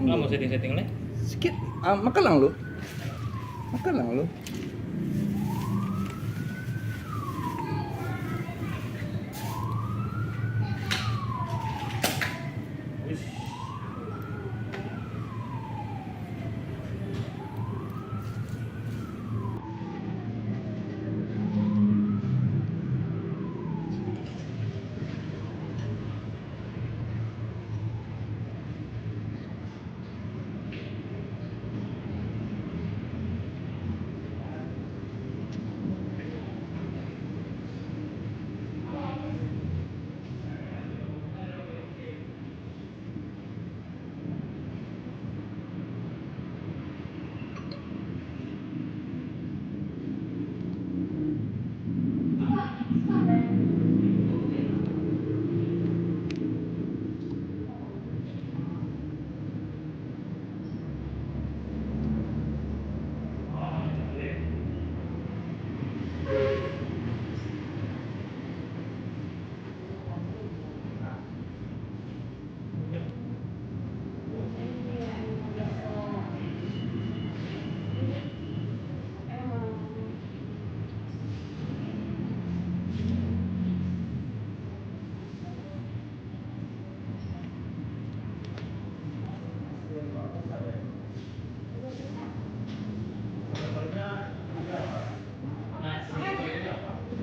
Mau setting-setting lah? Sikit. Makan lang lo. Makan lang lo.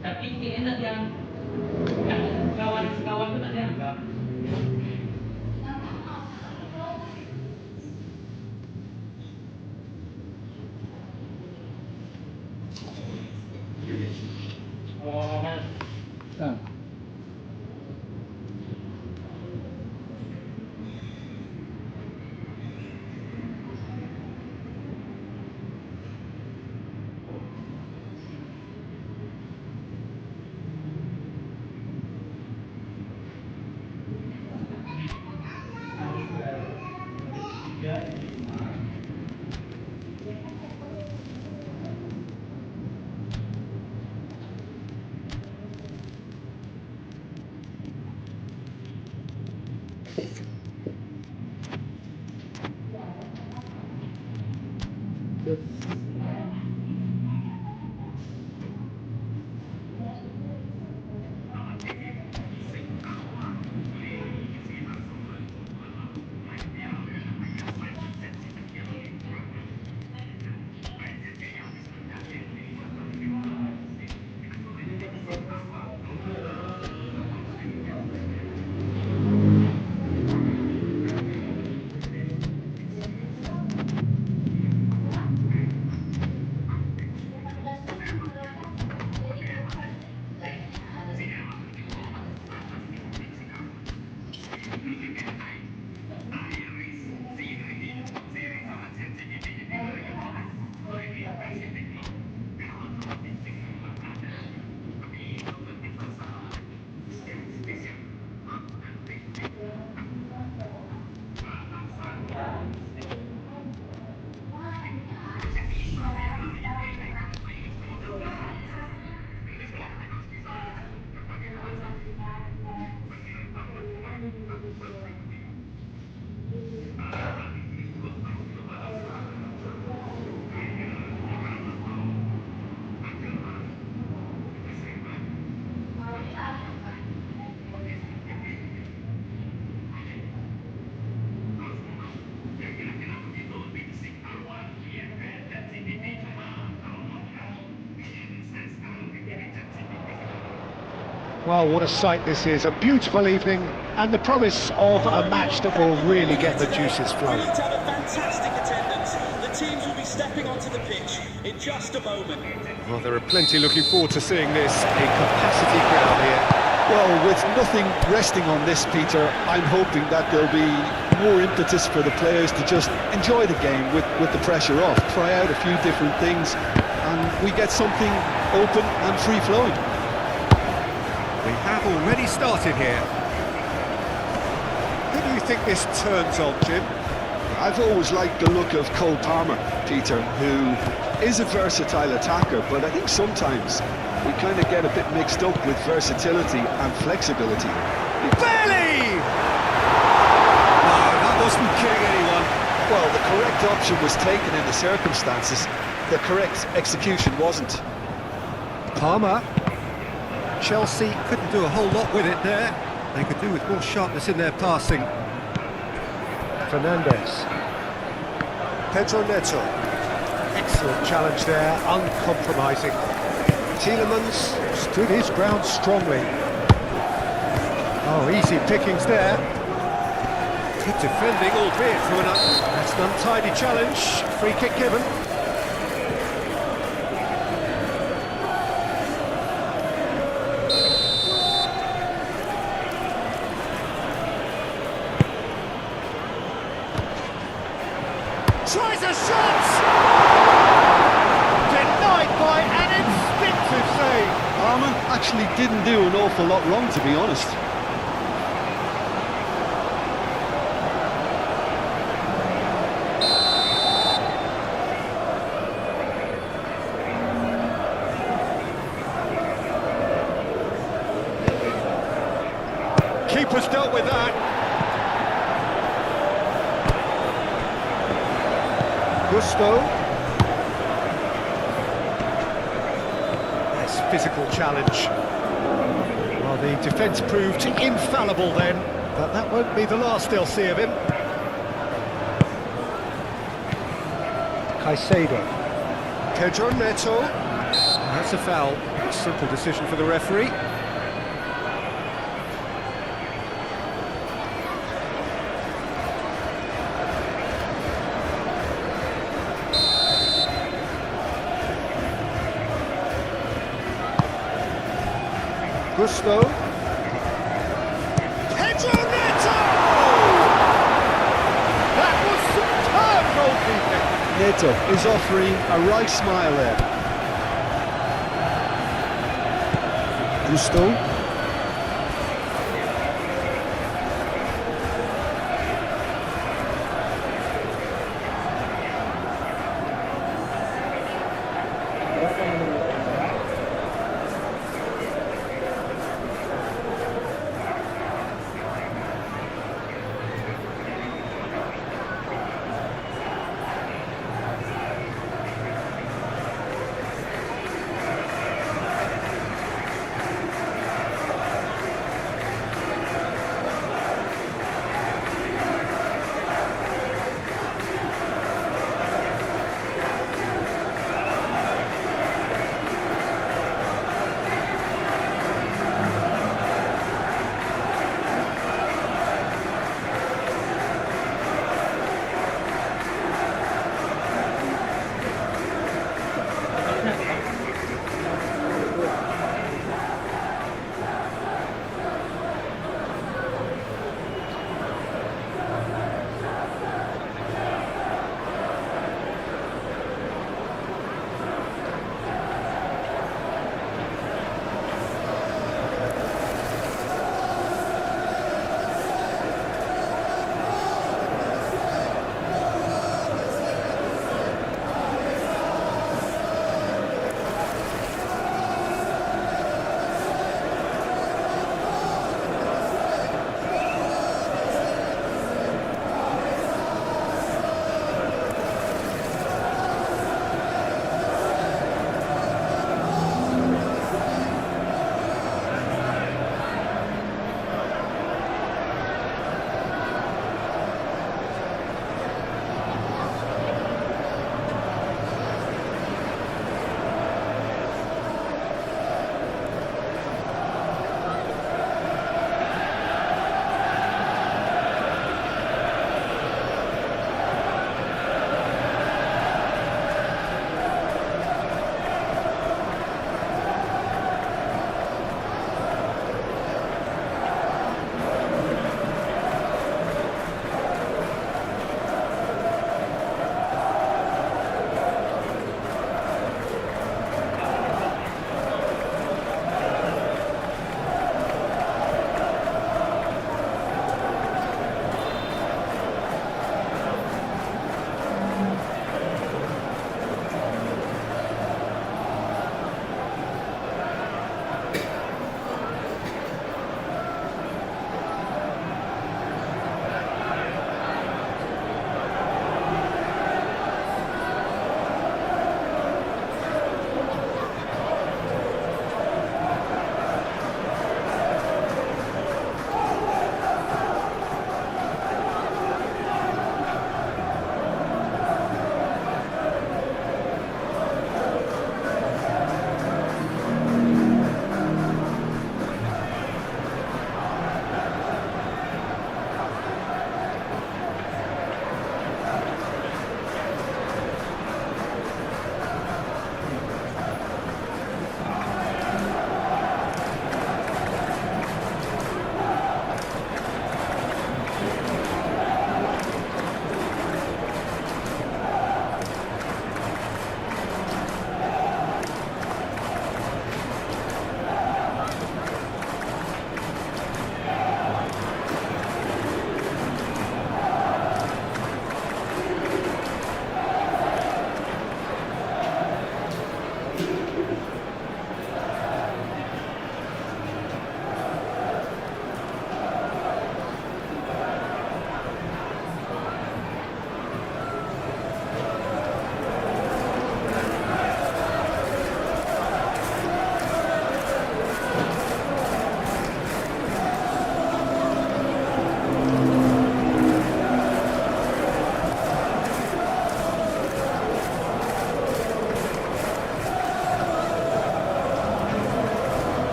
Tapi enak yang kawan-kawan tuh tak dianggap. Oh, kan. Well, what a sight this is. A beautiful evening and the promise of a match that will really get the juices flowing. We need to have a fantastic attendance. The teams will be stepping onto the pitch in just a moment. Well, there are plenty looking forward to seeing this. A capacity crowd here. Well, with nothing resting on this, Peter, I'm hoping that there'll be more impetus for the players to just enjoy the game with the pressure off, try out a few different things, and we get something open and free-flowing. We have already started here. Who do you think this turns on, Jim? I've always liked the look of Cole Palmer, Peter, who is a versatile attacker, but I think sometimes we kind of get a bit mixed up with versatility and flexibility. Bailey! No, that wasn't killing anyone. option was taken in the circumstances. The correct execution wasn't. Palmer. Chelsea couldn't do a whole lot with it there. They could do with more sharpness in their passing. Fernandes. Pedro Neto. Excellent challenge there, uncompromising. Tielemans stood his ground strongly. Oh, easy pickings there. Good defending, albeit from that's an untidy challenge. Free kick given. Tries a shot! Denied by an instinctive save. Palmer actually didn't do an awful lot wrong, to be honest. Keeper's dealt with that. Gusto. Nice physical challenge. Well, the defence proved infallible then, but that won't be the last they'll see of him. Caicedo. Pedro Neto. That's a foul. Simple decision for the referee. Gusto. Pedro Neto! That was superb goalkeeping. Neto is offering a right smile there. Gusto.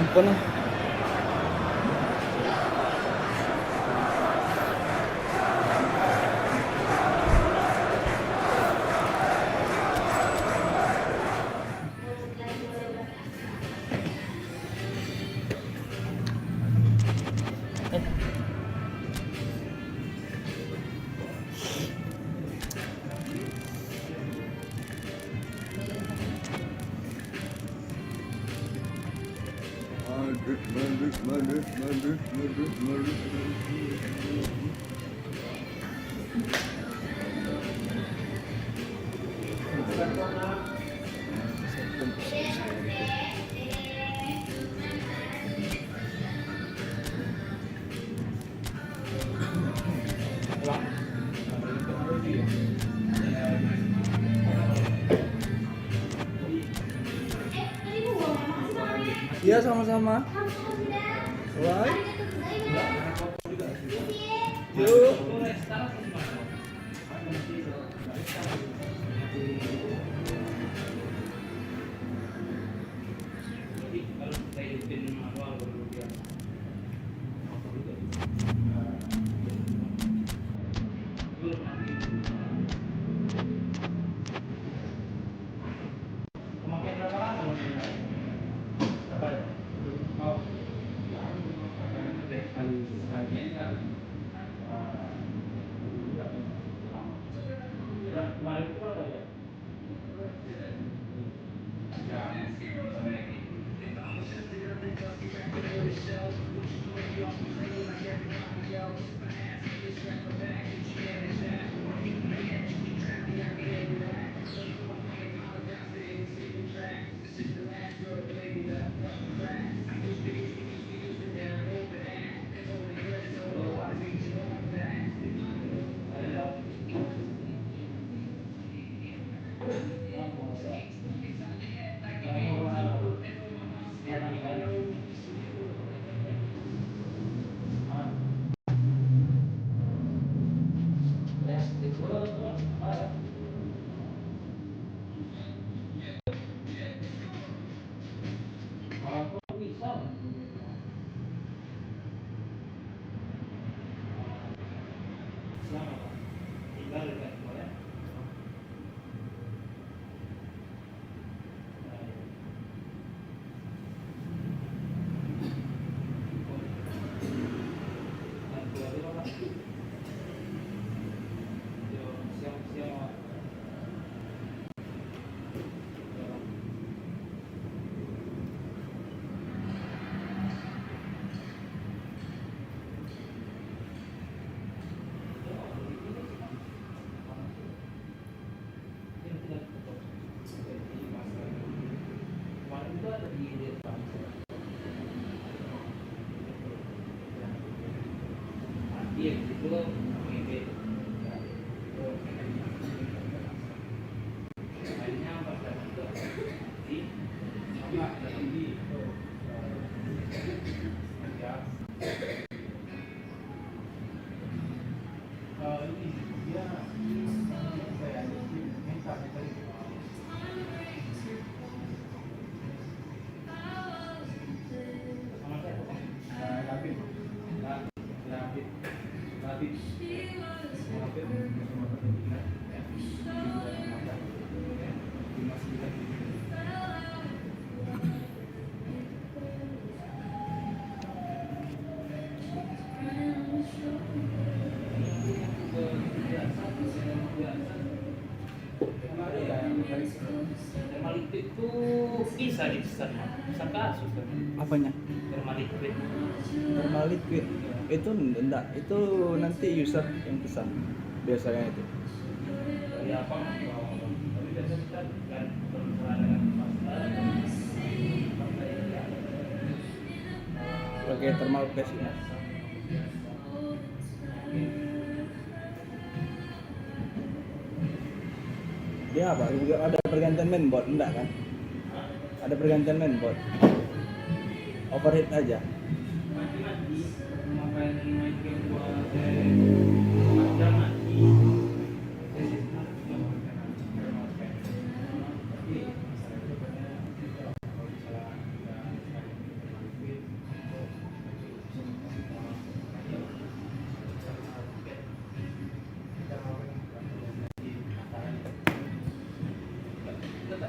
Ampun lah. Iya sama-sama. Right. Yuk. Itu bisa bisa kasus kan? Apanya? Thermal liquid. Thermal liquid. Itu enggak, itu nanti user yang pesan biasanya itu. Ya apa? Tapi biasanya kita kan berhubungan dengan Pakai thermal paste ini. Dia apa? Juga ada pergantian mainboard enggak kan? Ada pergantian mainboard. Overheat aja. Kalau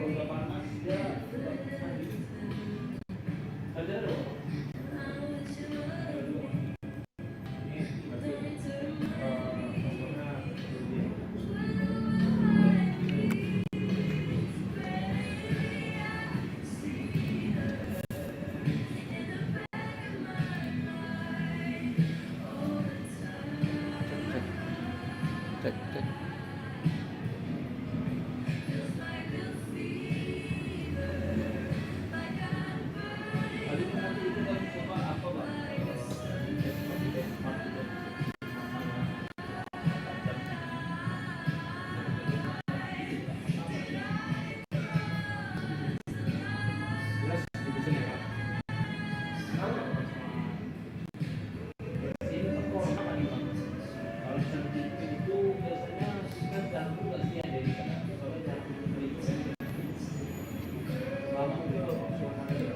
udah panas dia ada dong. Cek. Tadi nanti itu kan coba apa bang? Jelas di sini kan? Ini tekor apa nih bang? Kalau misalnya itu biasanya kan jantung nggak sih yang dari sana? Soalnya jantung itu lama itu suasana itu.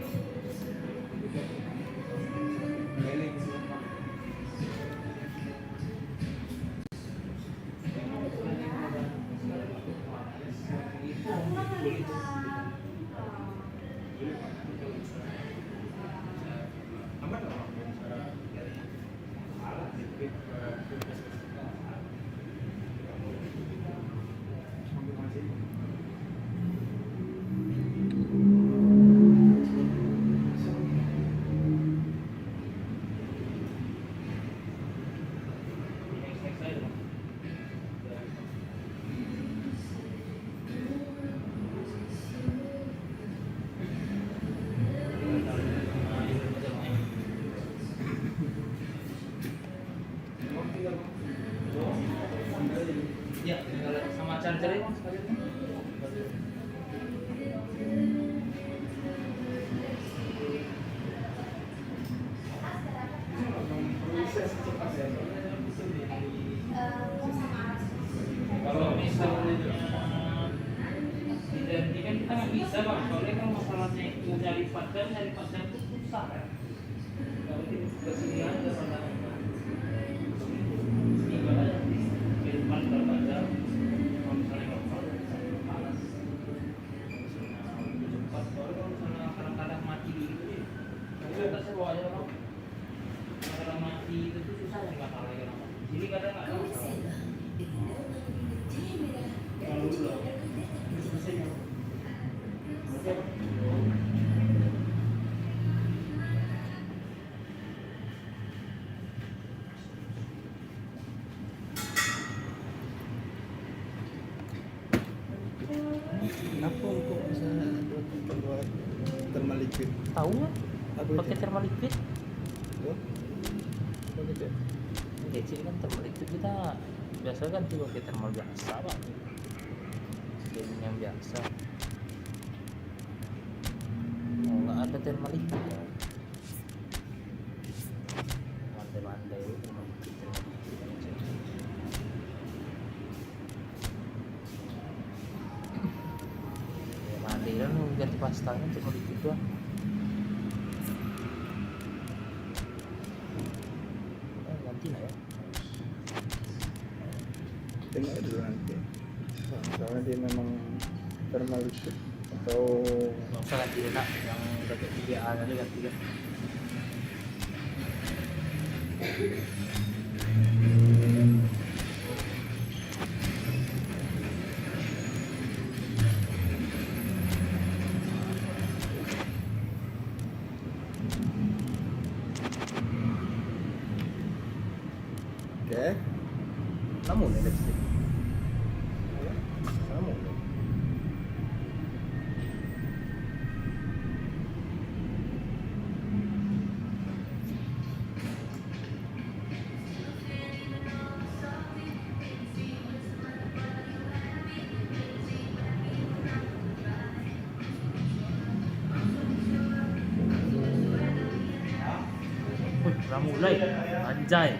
Ya, sama charger ya, sekalian. Kalau misalnya identikan kita nggak bisa bang, soalnya kan masalahnya itu nyari padam itu susah kan. Kalau kita kesini aja pada ini aja di depan berpadam. Kalau misalnya nggak panas, cepat. Kalau misalnya kadang-kadang mati gitu ya, jadi atasnya bawa aja bang. Kalau mati itu tuh susah ya nggak salah ya. Jadi kadang nggak ada masalah. Kalau dulu lah, selesai. Oke. Kenapa kok bisa buat thermal liquid? Tahu nggak? Apa Pakai itu? thermal liquid. Tuh. Apa gitu? Kecil kan thermal liquid kita biasa kan pakai thermal biasa pak. Gaming yang biasa. Oh, nggak ada thermal liquid ya. Mandai-mandai itu thermal liquid aja. Ya mandi kan ganti pastanya thermal liquid doang. Ganti lah ya. Tengok dulu nanti. Soalnya dia memang thermal liquid atau Nggak usah ganti deh nak, yang pakai 3A tadi ganti kan. oke. Namun ya listrik. Namun. Udah mulai, anjay.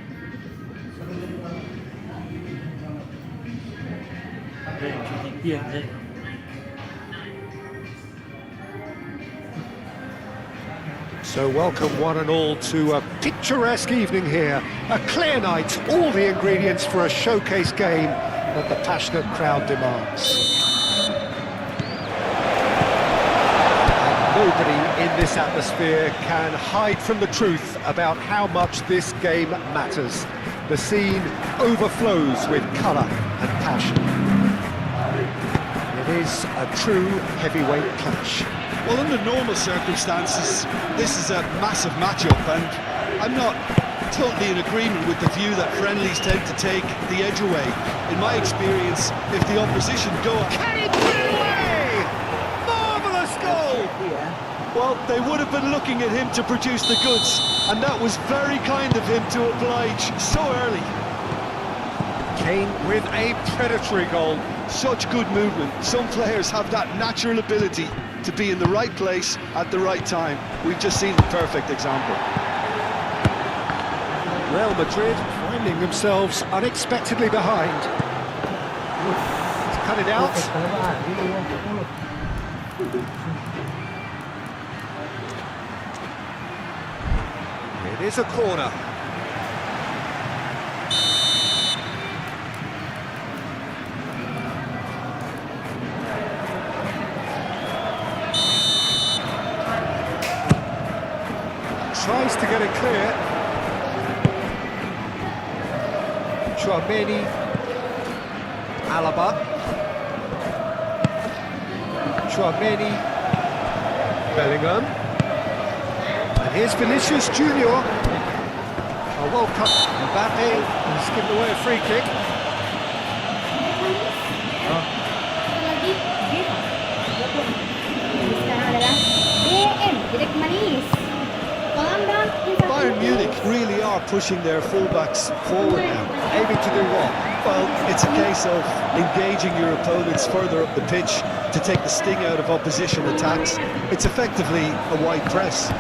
So welcome one and all to a picturesque evening here. A clear night, all the ingredients for a showcase game that the passionate crowd demands. And nobody in this atmosphere can hide from the truth about how much this game matters. The scene overflows with colour and passion. It is a true heavyweight clash. Well, under normal circumstances, this is a massive matchup, and I'm not totally in agreement with the view that friendlies tend to take the edge away. In my experience, if the opposition go... Can he put it away? Marvellous goal! Well, they would have been looking at him to produce the goods, and that was very kind of him to oblige so early. Kane with a predatory goal. Such good movement. Some players have that natural ability to be in the right place at the right time. We've just seen the perfect example. Real Madrid finding themselves unexpectedly behind. To cut it out. It is a corner. Tries to get it clear. Chouameni, Alaba. Chouameni, Bellingham. And here's Vinicius Junior. A World Cup. Mbappe has given away a free kick. Bayern Munich really are pushing their fullbacks forward now. Aiming to do what? Well, it's a case of engaging your opponents further up the pitch to take the sting out of opposition attacks. It's effectively a wide press.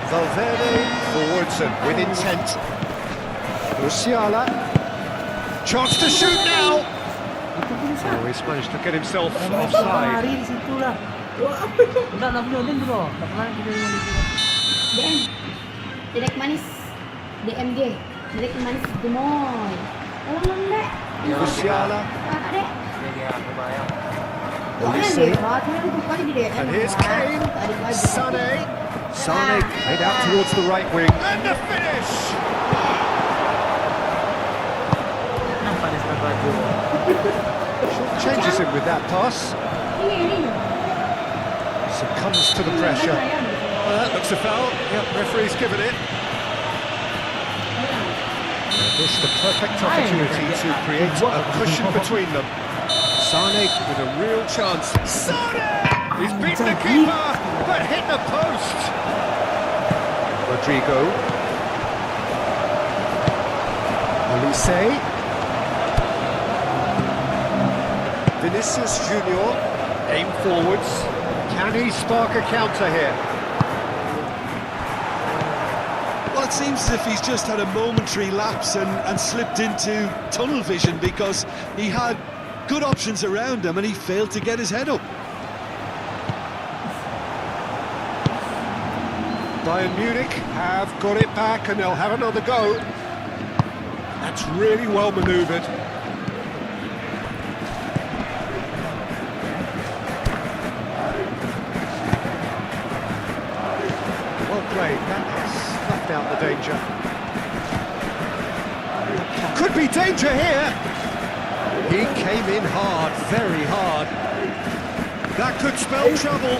Valverde forwards and with intent. Musiala. Chance to shoot now. Oh, he's managed to get himself offside. DM, direct manis, DMG, direct manis gemoy. Tolong dong, Dek. Musiala. Kakak, Dek. Olise. And And here's Kane. Sané. Sané played out towards the right wing. And the finish! Changes him with that pass. Succumbs to the pressure. Well, that looks a foul. Yep, referee's given it. And this the perfect opportunity to create a cushion between them. Sané with a real chance. Sané! He's beaten the keeper, but hit the post. Rodrigo. Olise. Vinicius Junior. Aim forwards. Can he spark a counter here? Well, it seems as if he's just had a momentary lapse and slipped into tunnel vision, because he had good options around him and he failed to get his head up. Bayern Munich have got it back and they'll have another go. That's really well manoeuvred. Well played, that has snuffed out the danger. Could be danger here. He came in hard, very hard. That could spell trouble.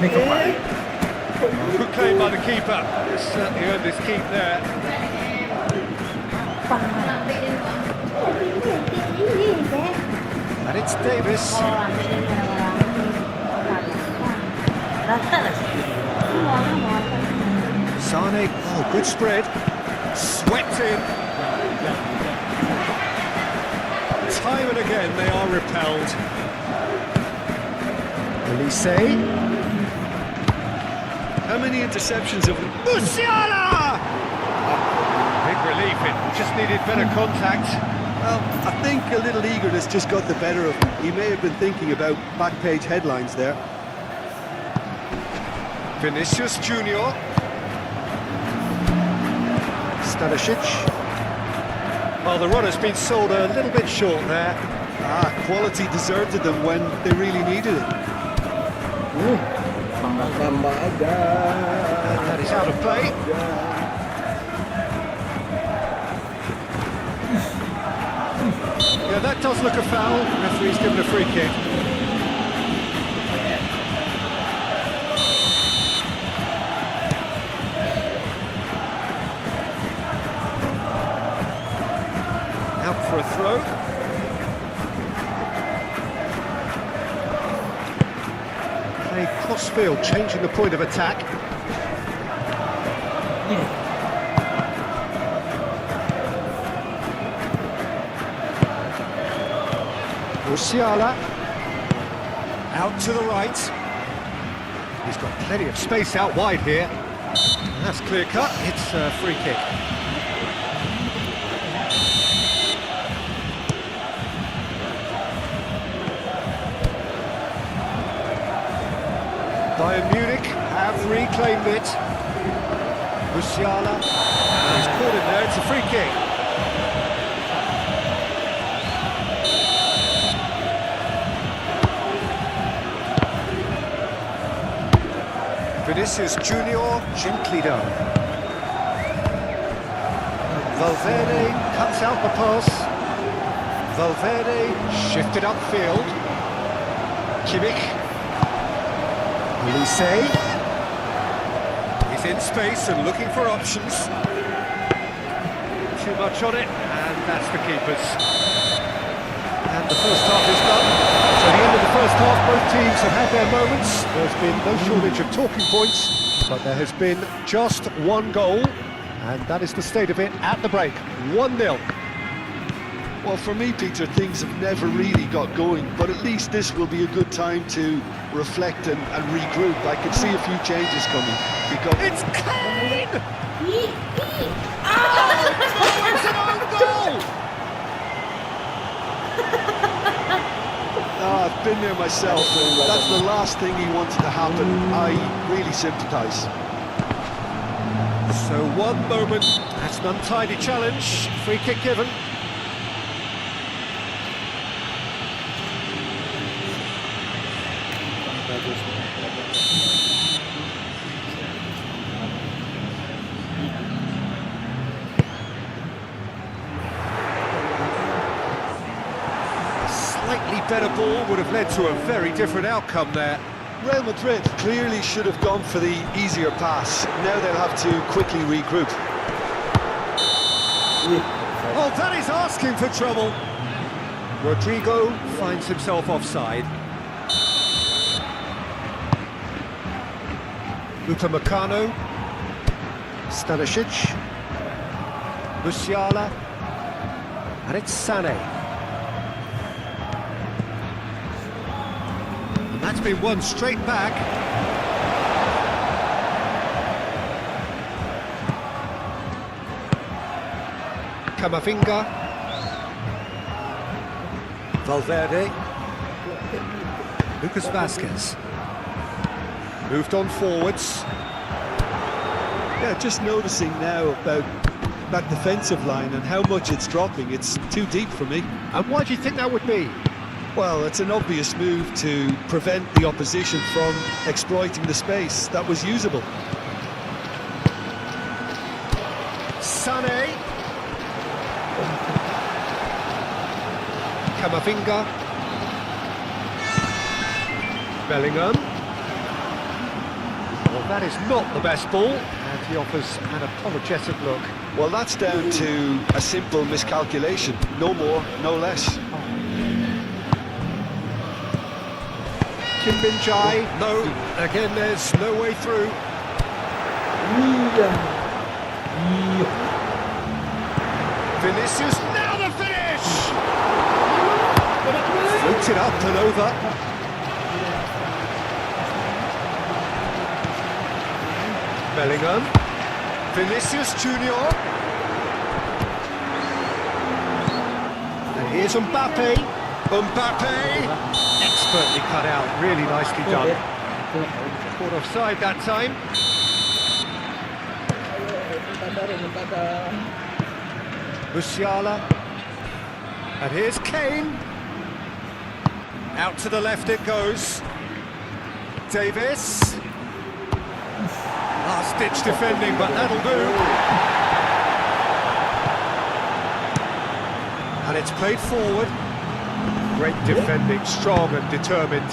Good claim by the keeper. Certainly earned his keep there. And it's Davis. Sané, oh, good spread. Swept in. Time and again they are repelled. Olise. How many interceptions have... Musiala! Big relief, it just needed better contact. Well, I think a little eagerness just got the better of him. He may have been thinking about back page headlines there. Vinicius Junior. Stanisic. Well, the runner's been sold a little bit short there. Quality deserted them when they really needed it. Nambah aja. That is out of play. Yeah, that does look a foul. Referee's given a free kick. Out for a throw. Play cross-field, changing the point of attack. Musiala. Out to the right. He's got plenty of space out wide here. That's clear cut. It's a free kick. Bayern Munich have reclaimed it. Musiala. He's caught him there. It's a free kick. Vinicius Junior, gently done. Valverde cuts out the pass. Valverde shifted upfield. Kimmich. Olise. He's in space and looking for options. Too much on it, and that's the keeper's. And the first half is done. So at the end of the first half, both teams have had their moments. There's been no shortage of talking points, but there has been just one goal, and that is the state of it at the break. 1-0. Well, for me, Peter, things have never really got going, but at least this will be a good time to reflect and regroup. I can see a few changes coming. Because It's Kane! It's an own goal! I've been there myself, and that's the last thing he wanted to happen. I really sympathise. So 1 moment, that's an untidy challenge. Free kick given. Slightly better ball would have led to a very different outcome there. Real Madrid clearly should have gone for the easier pass. Now they'll have to quickly regroup. Oh, that is asking for trouble. Rodrigo finds himself offside. Upamecano. Stanisic. Musiala. And it's Sané. And that's been won straight back. Camavinga. Valverde. Lucas Vazquez. Moved on forwards. Yeah, just noticing now about that defensive line and how much it's dropping. It's too deep for me. And why do you think that would be? Well, it's an obvious move to prevent the opposition from exploiting the space that was usable. Sané. Camavinga. Bellingham. Well, that is not the best ball, and he offers an apologetic look. Well, that's down to a simple miscalculation. No more, no less. Kim Bin-jae. No, again, there's no way through. Vinicius, now the finish! Floats it up and over. Bellingham. Vinicius Junior. Here's Mbappe. Mbappe! Expertly cut out, really nicely done. Caught offside that time. Musiala. And here's Kane. Out to the left it goes. Davis. Last-ditch defending, but that'll do. And it's played forward. Great defending, strong and determined.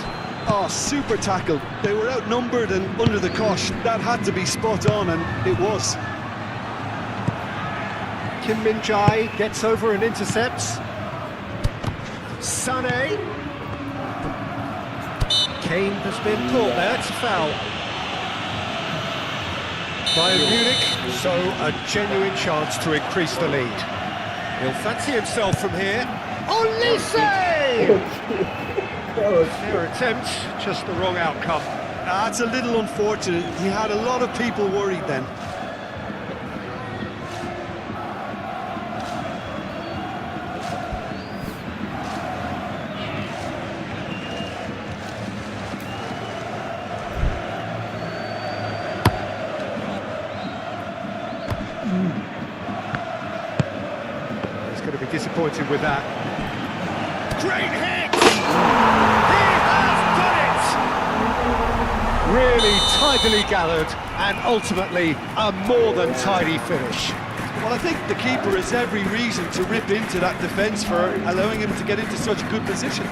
Oh, super tackle. They were outnumbered and under the cosh. That had to be spot on, and it was. Kim Min-jae gets over and intercepts. Sané. Kane has been caught there, it's a foul. Bayern Munich, so a genuine chance to increase the lead. He'll fancy himself from here. Olise! Their attempt, just the wrong outcome. That's a little unfortunate. He had a lot of people worried then. He's going to be disappointed with that. Great hit! He has done it! Really tidily gathered and ultimately a more than tidy finish. Well, I think the keeper has every reason to rip into that defence for allowing him to get into such a good position.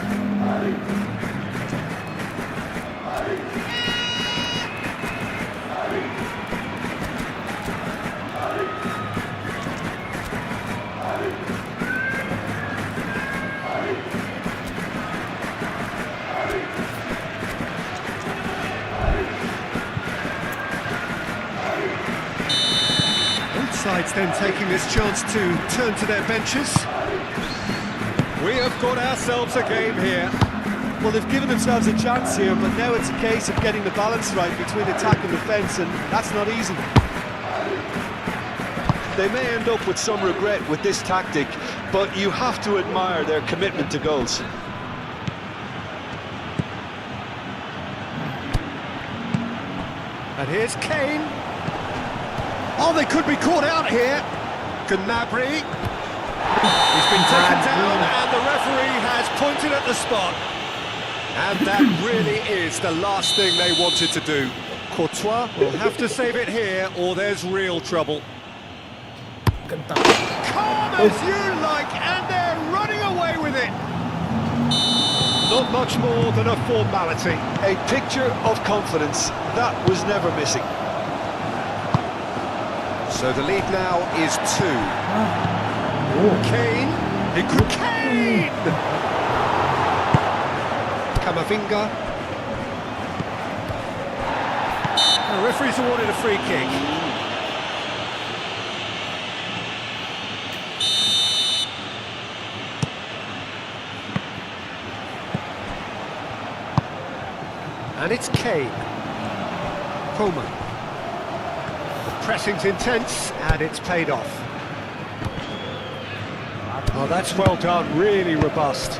Sides then taking this chance to turn to their benches. We have got ourselves a game here. Well, they've given themselves a chance here, but now it's a case of getting the balance right between attack and defence, and that's not easy. They may end up with some regret with this tactic, but you have to admire their commitment to goals. And here's Kane. Oh, they could be caught out here. Gnabry. He's been taken down and the referee has pointed at the spot. And that really is the last thing they wanted to do. Courtois will have to save it here or there's real trouble. Calm as you like, and they're running away with it. Not much more than a formality. A picture of confidence. That was never missing. So the lead now is 2. Kane. Kane! Camavinga. The referee's awarded a free kick. And it's Kane. Coman. The pressing's intense and it's paid off. Oh, that's well done, really robust.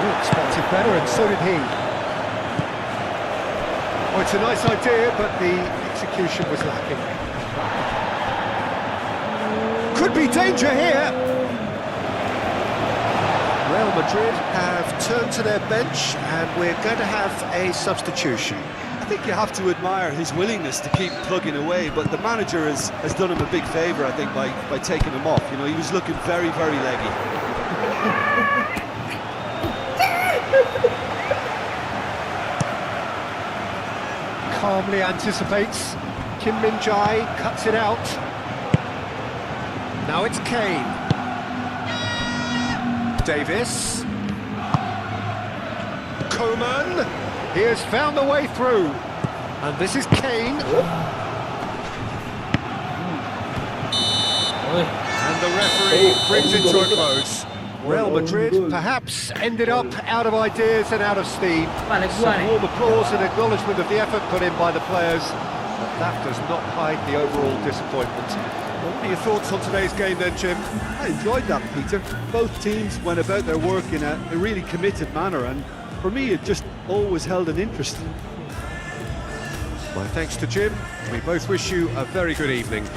Luke spotted better and so did he. Oh, it's a nice idea, but the execution was lacking. Could be danger here. Real Madrid have turned to their bench and we're going to have a substitution. I think you have to admire his willingness to keep plugging away, but the manager has done him a big favour, I think, by taking him off. You know, he was looking very, very leggy. Calmly anticipates. Kim Min-jae cuts it out. Now it's Kane. Davis. Coman. He has found the way through. And this is Kane. And the referee brings it to a close. Real Madrid perhaps ended up out of ideas and out of steam. Some warm applause and acknowledgement of the effort put in by the players. But that does not hide the overall disappointment. Well, what are your thoughts on today's game then, Jim? I enjoyed that, Peter. Both teams went about their work in a really committed manner, and for me it just always held an interest. My thanks to Jim. We both wish you a very good evening.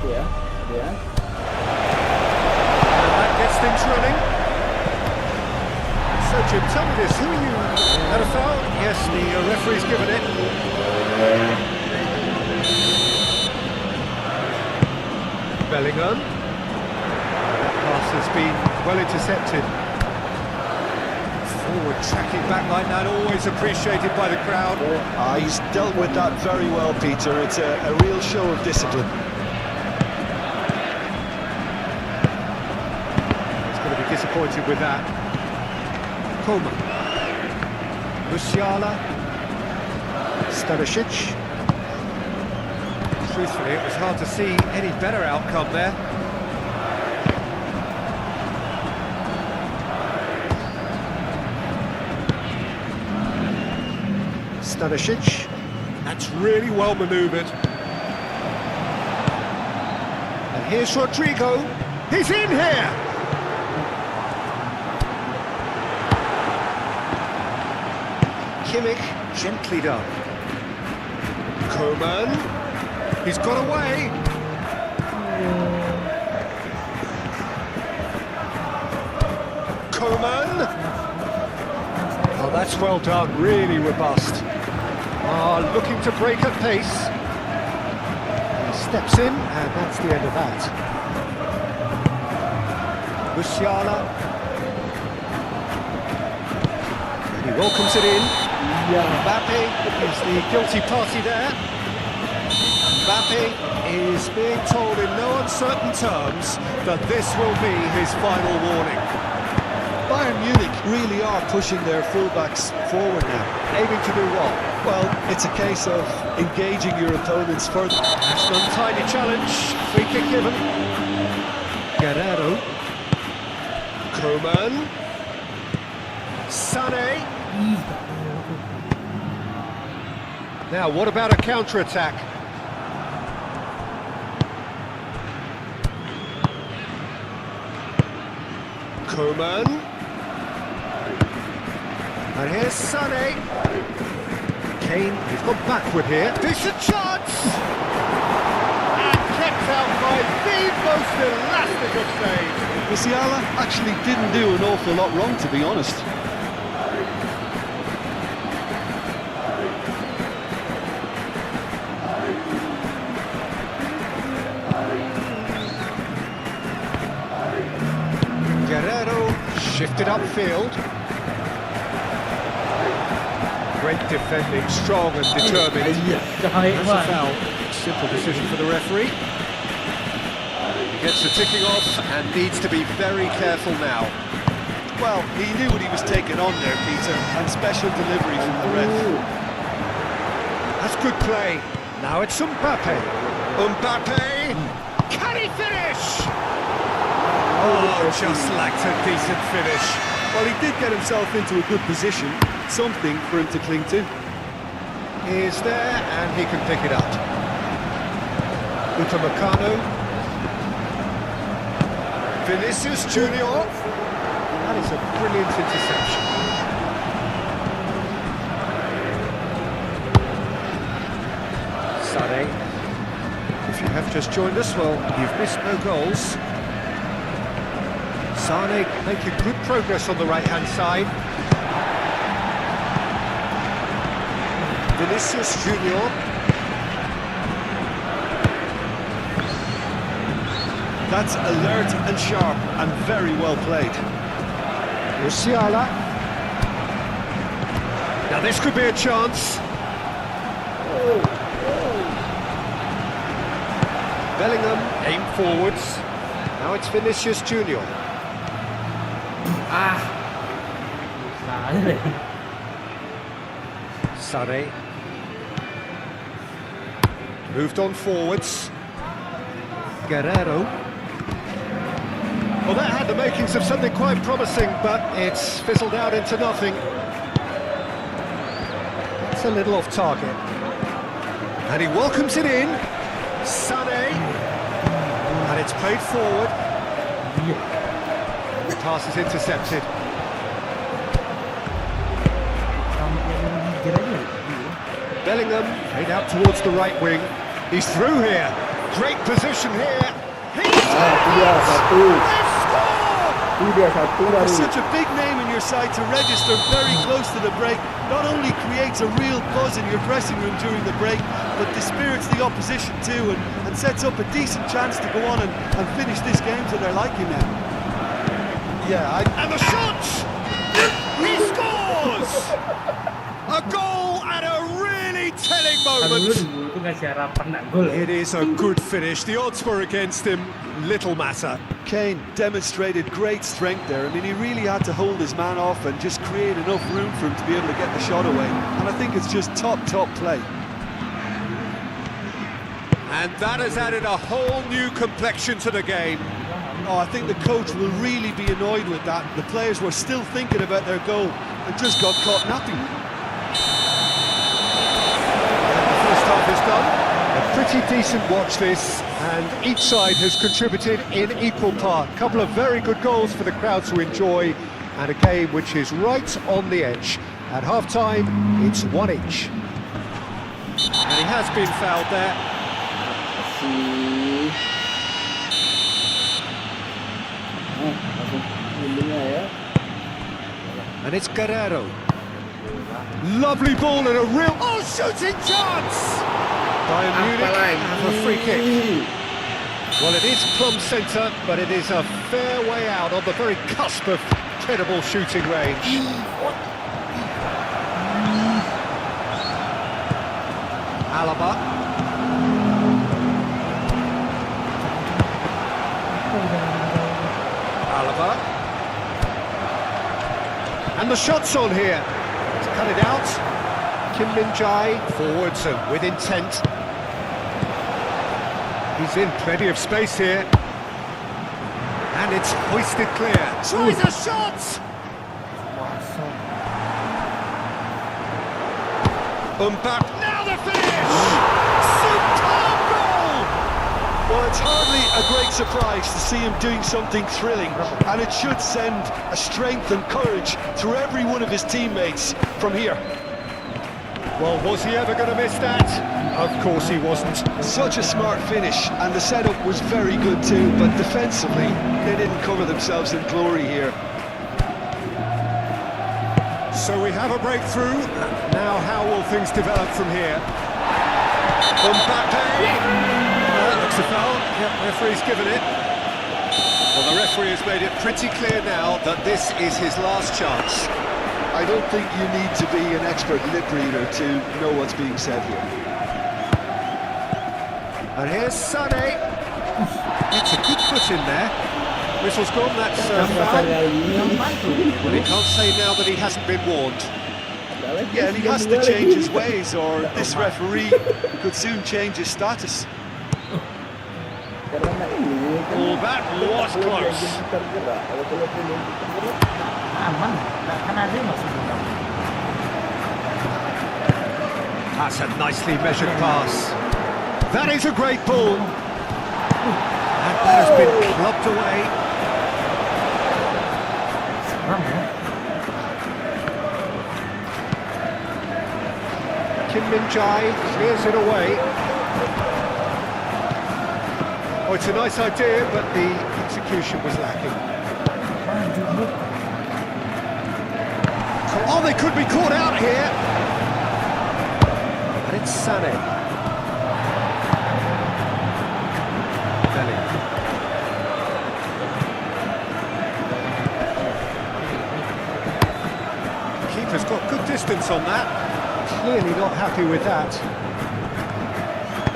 Ya, ya. And that gets things running. So Jim, tell me this, who are you at a foul? Yes, the referee's given it. Bellingham. That pass has been well intercepted. Forward tracking back like that, always appreciated by the crowd. He's dealt with that very well, Peter. It's a real show of discipline. Disappointed with that. Coleman. Musiala. Stanisic. Truthfully, it was hard to see any better outcome there. Stanisic. That's really well manoeuvred. And here's Rodrigo. He's in here! Kimmich, gently done. Coman, he's got away. Coman. Oh, that's well done, really robust. Looking to break at pace. He steps in, and that's the end of that. Musiala. He welcomes it in. Mbappe is the guilty party there. Mbappe is being told in no uncertain terms that this will be his final warning. Bayern Munich really are pushing their fullbacks forward now. Aiming to do what? Well, it's a case of engaging your opponents further. That's an untidy challenge. Free kick given. Guerrero. Coman. Sané. Now, what about a counter-attack? Coman. And here's Sané. Kane, he's gone backward here. Decent chance! And kept out by the most elastic of saves. Musiala actually didn't do an awful lot wrong, to be honest. Guerrero shifted upfield. Great defending, strong and determined. That's a foul. Simple decision for the referee. He gets the ticking off and needs to be very careful now. Well, he knew what he was taking on there, Peter, and special delivery from the ref. That's good play. Now it's Mbappe. Mbappe! Can he finish? Oh, just lacked a decent finish. Well, he did get himself into a good position, something for him to cling to. He is there and he can pick it up. Upamecano. Vinicius Junior. That is a brilliant interception. Sané. If you have just joined us, well, you've missed no goals. Sané making good progress on the right-hand side. Vinicius Junior. That's alert and sharp and very well played. Musiala. Now this could be a chance. Bellingham aim forwards. Now it's Vinicius Junior. Sané. Moved on forwards. Guerrero. Well, that had the makings of something quite promising, but it's fizzled out into nothing. It's a little off target. And he welcomes it in. Sané. And it's played forward. The pass is intercepted. Bellingham played out towards the right wing. He's through here. Great position here. He's There's such a big name in your side to register very close to the break. Not only creates a real buzz in your dressing room during the break, but dispirits the opposition too, and sets up a decent chance to go on and finish this game to their liking now. And the shot! He scores! A goal at a really telling moment. Itu ngasih harapan nak gol. It is a good finish. The odds were against him. Little matter. Kane demonstrated great strength there. I mean, he really had to hold his man off and just create enough room for him to be able to get the shot away. And I think it's just top play. And that has added a whole new complexion to the game. Oh, I think the coach will really be annoyed with that. The players were still thinking about their goal and just got caught napping. The first half is done. A pretty decent watch this, and each side has contributed in equal part. A couple of very good goals for the crowd to enjoy, and a game which is right on the edge. At half-time, it's 1 each. And he has been fouled there. And it's Guerrero. Lovely ball and a real... Oh, shooting chance! Bayern Munich have a free kick. Well, it is plumb centre, but it is a fair way out on the very cusp of credible shooting range. Alaba. And the shot's on here. He's cut it out. Kim Min-jae forwards and with intent. He's in plenty of space here. And it's hoisted clear. Tries a shot! Mbappe, now the finish! Superb goal! Well, it's hardly a great surprise to see him doing something thrilling, and it should send a strength and courage through every one of his teammates from here. Well, was he ever going to miss that? Of course he wasn't. Such a smart finish, and the setup was very good too, but defensively, they didn't cover themselves in glory here. So we have a breakthrough. Now how will things develop from here? Mbappe! Looks a foul. Yep, referee's given it. Well, the referee has made it pretty clear now that this is his last chance. I don't think you need to be an expert lip reader to know what's being said here. And here's Sané. It's a good push in there. Whistle's gone, that's foul. Well, he can't say now that he hasn't been warned. Yeah, and he has to change his ways, or this referee could soon change his status. Oh, that was close. That's a nicely measured pass. That is a great ball. And that has been clubbed away. Kim Min-jae clears it away. Oh, it's a nice idea, but the execution was lacking. Oh, they could be caught out here. And it's Sané. Bellingham. Keeper's got good distance on that. Clearly not happy with that.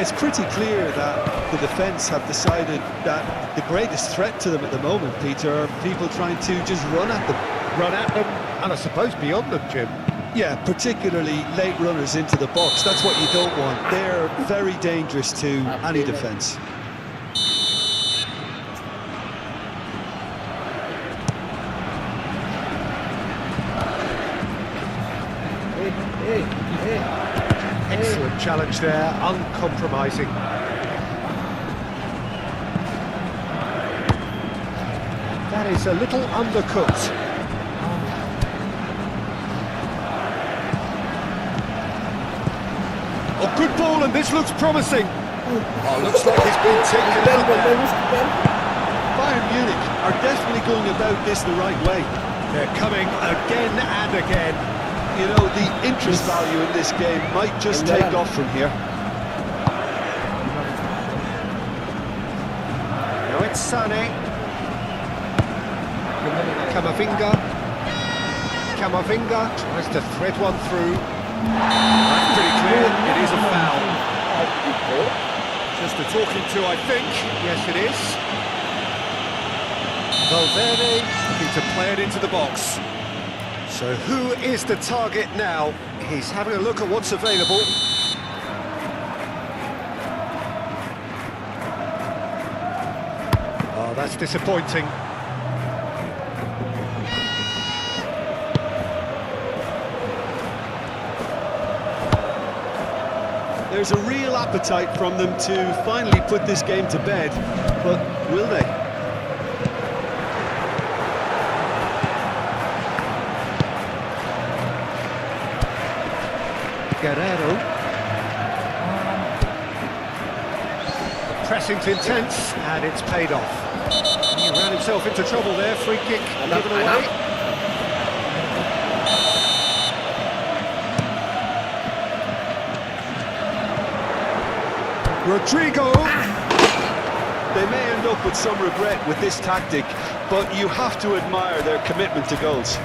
It's pretty clear that the defence have decided that the greatest threat to them at the moment, Peter, are people trying to just run at them. Run at them, and I suppose beyond them, Jim. Yeah, particularly late runners into the box. That's what you don't want. They're very dangerous to any defence. Excellent challenge there, uncompromising. That is a little undercooked. Oh, good ball, and this looks promising. Oh, looks like he's been taken out there. Bayern Munich are definitely going about this the right way. They're coming again and again. You know, the interest value in this game might just take off from here. Now it's Sané. Camavinga tries to thread one through. That's pretty clear, it is a foul. Just a talking to, I think. Yes, it is. Valverde looking to play it into the box. So who is the target now? He's having a look at what's available. Oh, that's disappointing. There's a real appetite from them to finally put this game to bed, but will they? Guerrero. The pressing's intense, and it's paid off. He ran himself into trouble there, free kick given away. Rodrigo! They may end up with some regret with this tactic, but you have to admire their commitment to goals.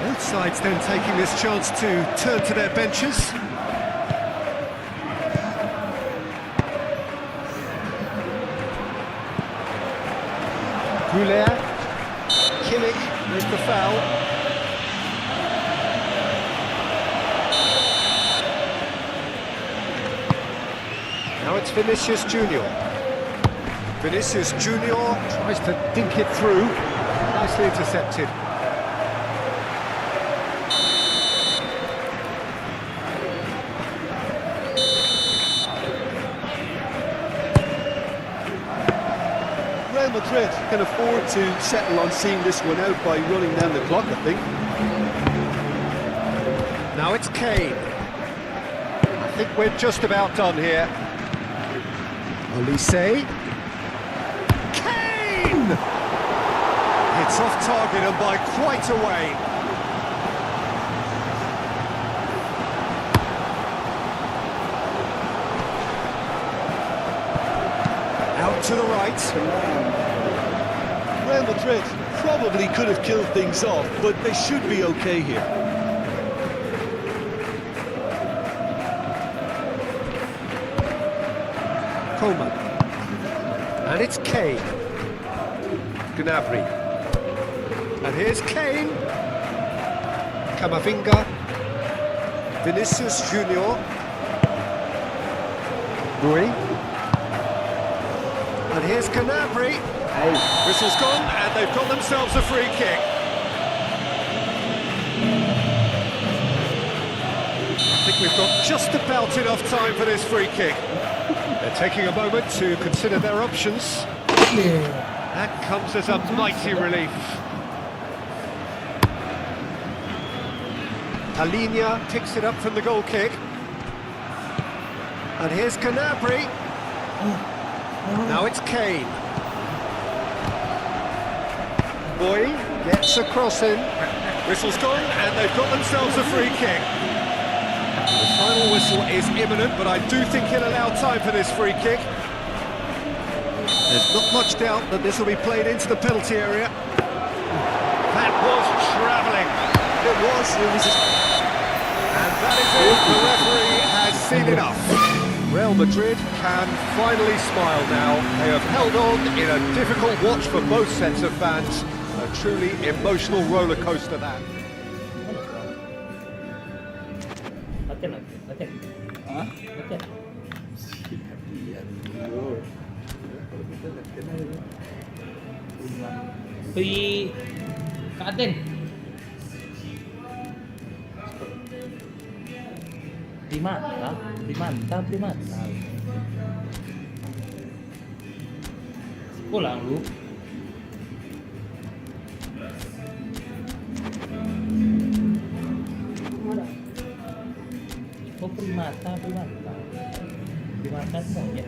Both sides then taking this chance to turn to their benches. Güler, Kimmich with the foul. Now it's Vinicius Junior. Vinicius Junior tries to dink it through. Nicely intercepted. Real Madrid can afford to settle on seeing this one out by running down the clock, I think. Now it's Kane. I think we're just about done here. Olise. Kane! It's off target and by quite a way. Out to the right. Real Madrid probably could have killed things off, but they should be okay here. Coleman. And it's Kane. Gnabry. And here's Kane. Camavinga. Vinicius Junior. Rui. And here's Gnabry. Whistle's gone, and they've got themselves a free kick. I think we've got just about enough time for this free kick. They're taking a moment to consider their options. That comes as a mighty relief. Alinia picks it up from the goal kick. And here's Gnabry. Now it's Kane. Boy gets a cross in. Whistle's gone, and they've got themselves a free kick. The final whistle is imminent, but I do think he'll allow time for this free kick. There's not much doubt that this will be played into the penalty area. was travelling. It was just... And that is it. The referee has seen enough. Real Madrid can finally smile now. They have held on in a difficult watch for both sets of fans. A truly emotional roller coaster that. Latihan. Hah? Latihan. Iya dulu. Kalau kita latihan aja. Pergi ke Aten. Primata. Sekolah lu. Oh, primata semuanya.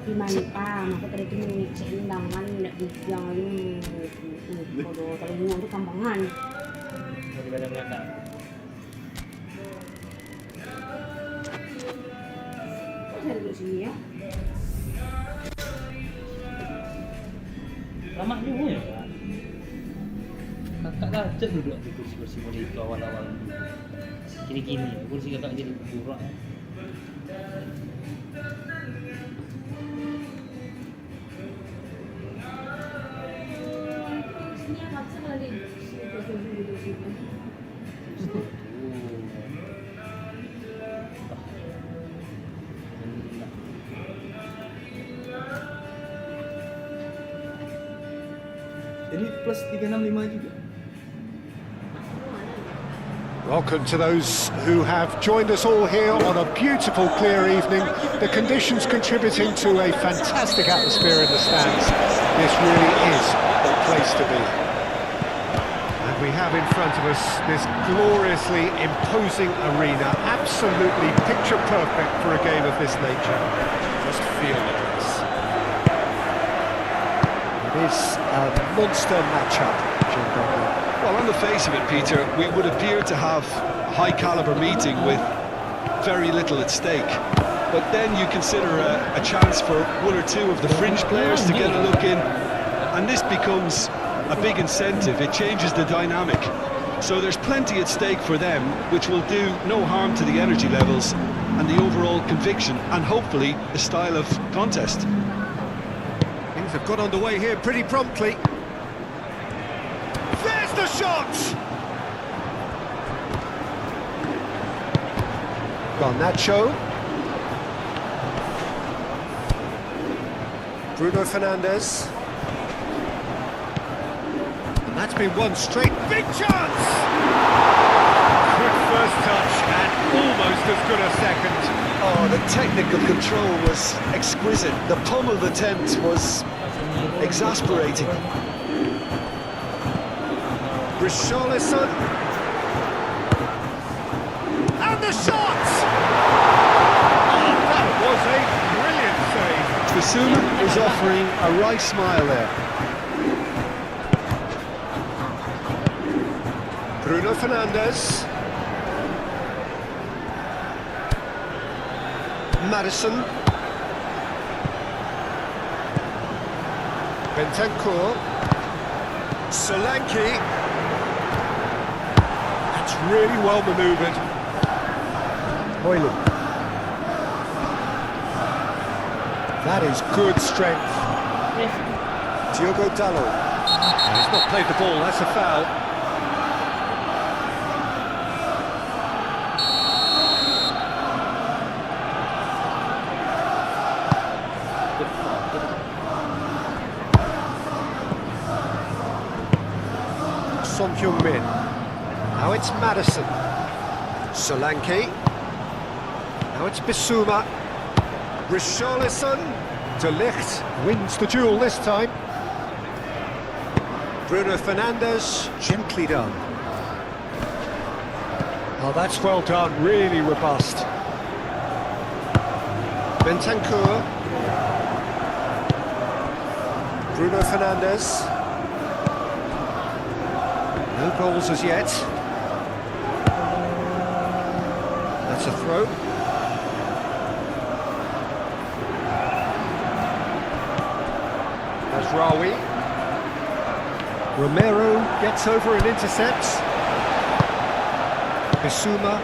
Di Manta, maka tadi itu mengecek undangan tidak yang ini kalau terlihat itu kambangan. Mau dibaca-baca. Saya duduk sini ya. Lama juga ya, Kak. Kakak rajin duduk di kursi-kursi muda itu awal-awal. Kini-kini, kursi kakak jadi buruk. Sini ya, maksa kalau di sini. Ini plus 365 juga. Welcome to those who have joined us all here on a beautiful, clear evening. The conditions contributing to a fantastic atmosphere in the stands. This really is the place to be. And we have in front of us this gloriously imposing arena, absolutely picture perfect for a game of this nature. Just feel the place. It is a monster matchup, Jim Duggan. Well, on the face of it, Peter, we would appear to have a high-caliber meeting with very little at stake. But then you consider a chance for one or two of the fringe players to get a look in, and this becomes a big incentive. It changes the dynamic. So there's plenty at stake for them, which will do no harm to the energy levels and the overall conviction, and hopefully the style of contest. Things have got underway here pretty promptly. There's the shot! Garnacho. Bruno Fernandes. And that's been one straight big chance! Good first touch and almost as good a second. Oh, the technical control was exquisite. The pummeled attempt was exasperating. Richarlison. And the shot! Oh, that was a brilliant save. Bissouma is offering a wry smile there. Bruno Fernandes. Madison. Bentancur. Solanke. That's really well manoeuvred. Hoyland. That is good strength. Diogo Dalot. He's not played the ball, that's a foul. Son Heung-min. Now it's Madison. Solanke. Now it's Bissouma. Richarlison. De Ligt wins the duel this time. Bruno Fernandes, gently done. Oh, that's well done, really robust. Bentancur. Bruno Fernandes. No goals as yet. That's a throw. That's Rawi. Romero gets over and intercepts. Bissouma.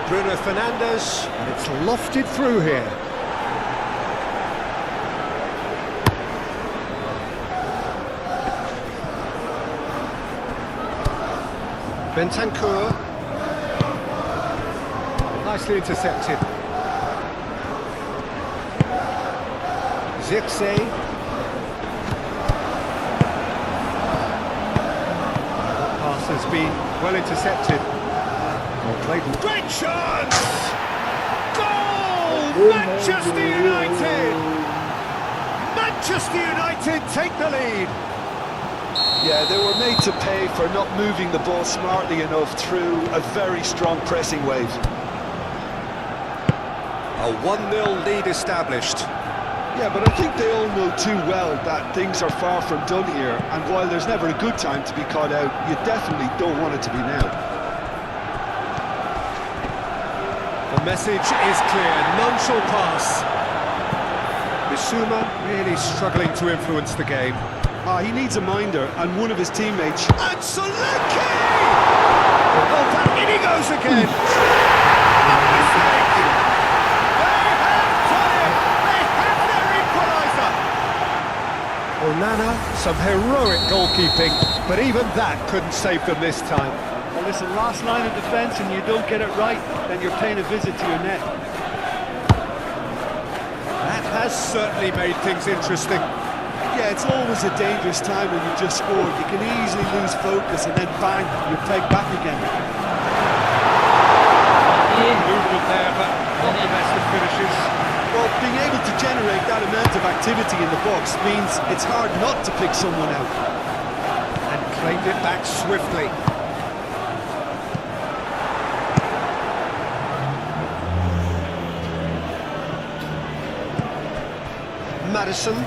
Bruno Fernandes, and it's lofted through here. Bentancur. Nicely intercepted. Zirkzee. Pass has been well intercepted. Great chance! Goal! Manchester United! Manchester United take the lead. Yeah, they were made to pay for not moving the ball smartly enough through a very strong pressing wave. A 1-0 lead established. Yeah, but I think they all know too well that things are far from done here, and while there's never a good time to be caught out, you definitely don't want it to be now. The message is clear, none shall pass. Bissouma really struggling to influence the game. He needs a minder, and one of his teammates... And Solanke! Oh, but in he goes again! What a mistake! They have done it! They have their equaliser! Onana, some heroic goalkeeping, but even that couldn't save them this time. Well, listen, last line of defence, and you don't get it right, then you're paying a visit to your net. That has certainly made things interesting. Yeah, it's always a dangerous time when you just scored. You can easily lose focus and then bang, you're pegged back again. Movement there, but not the best of finishes. Well, being able to generate that amount of activity in the box means it's hard not to pick someone out. And claimed it back swiftly. Madison.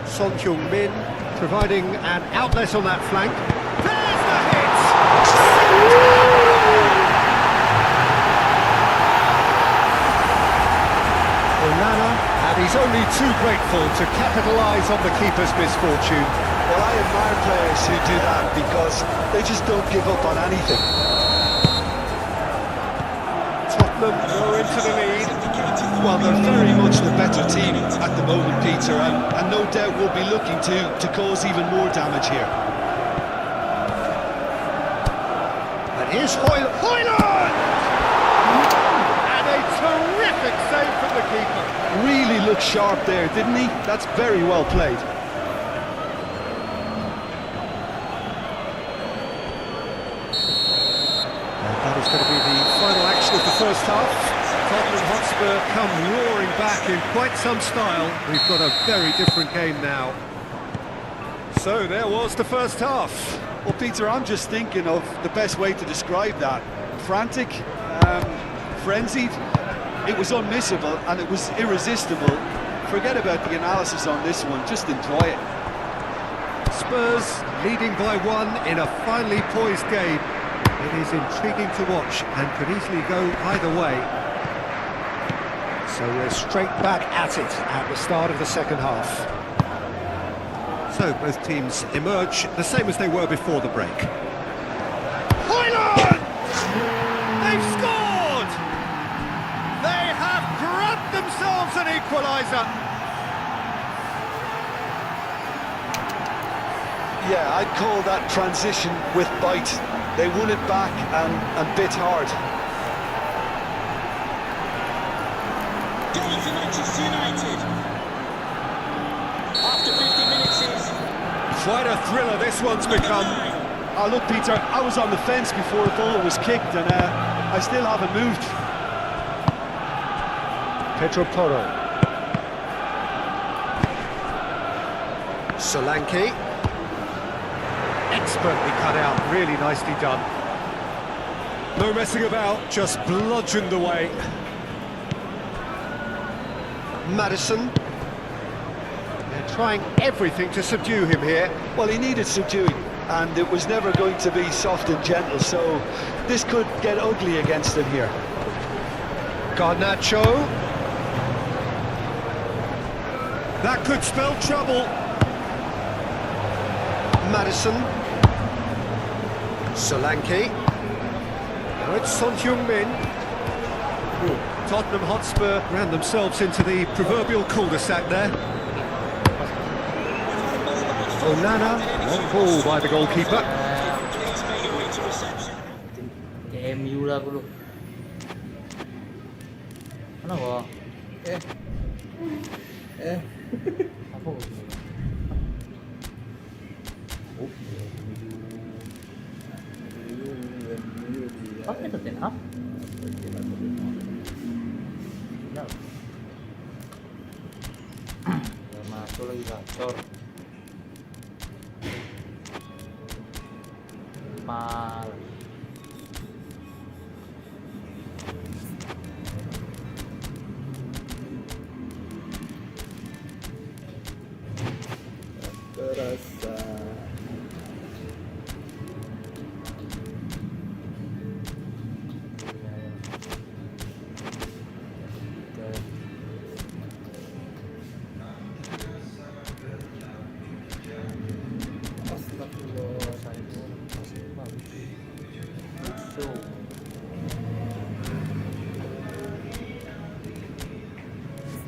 Son Heung-min providing an outlet on that flank. There's the hit! Onana, and he's only too grateful to capitalise on the keeper's misfortune. Well, I admire players who do that because they just don't give up on anything. Tottenham go into the lead. Well, they're very much the better team at the moment, Peter, and no doubt will be looking to cause even more damage here. And here's Højlund! And a terrific save from the keeper. Really looked sharp there, didn't he? That's very well played. And that is going to be the final action of the first half. Tottenham Hotspur come roaring back in quite some style. We've got a very different game now. So there was the first half. Well, Peter, I'm just thinking of the best way to describe that. Frantic, frenzied, it was unmissable and it was irresistible. Forget about the analysis on this one, just enjoy it. Spurs leading by 1 in a finely poised game. It is intriguing to watch and could easily go either way. So we're straight back at it at the start of the second half. So both teams emerge the same as they were before the break. Højlund! They've scored! They have grabbed themselves an equaliser! Yeah, I'd call that transition with bite. They won it back and bit hard. Goal for Manchester United. After 50 minutes is... Quite a thriller this one's become. Oh, look, Peter, I was on the fence before the ball was kicked and I still haven't moved. Pedro Porro. Solanke. Expertly cut out, really nicely done. No messing about, just bludgeoned away. Madison. They're trying everything to subdue him here. Well, he needed subduing, and it was never going to be soft and gentle, so this could get ugly against him here. Garnacho. That could spell trouble. Madison. Solanke. Now it's Son Heung-min. Tottenham Hotspur ran themselves into the proverbial cul-de-sac there. Onana, on ball by the goalkeeper. Kayak MU lah aku lu. Kenapa? Apa? Apa itu Tottenham? Nah. Masuk lagi gacor. Mal. Terasa.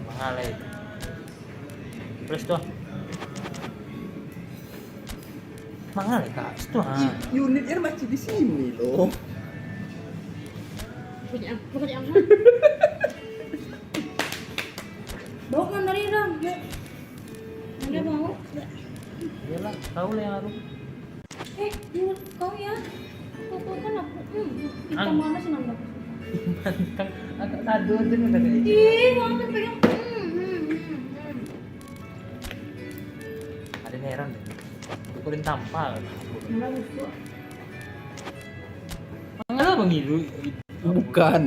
Mahal eh. Terus tuh. Mahal ya kak, itu Unitnya masih di sini loh. Bukan apa? Bukan dari dong. Ada mau? Iyalah, tahu lah yang harus. Menurut kau ya? Kau kan apa? Kita mana sih nanda? Kan agak sadu aja nih kayak gitu. Ih, kamu kan pegang. Ada yang heran deh. Pukulin tampal. Enggak lucu. Mana bang itu? Bukan.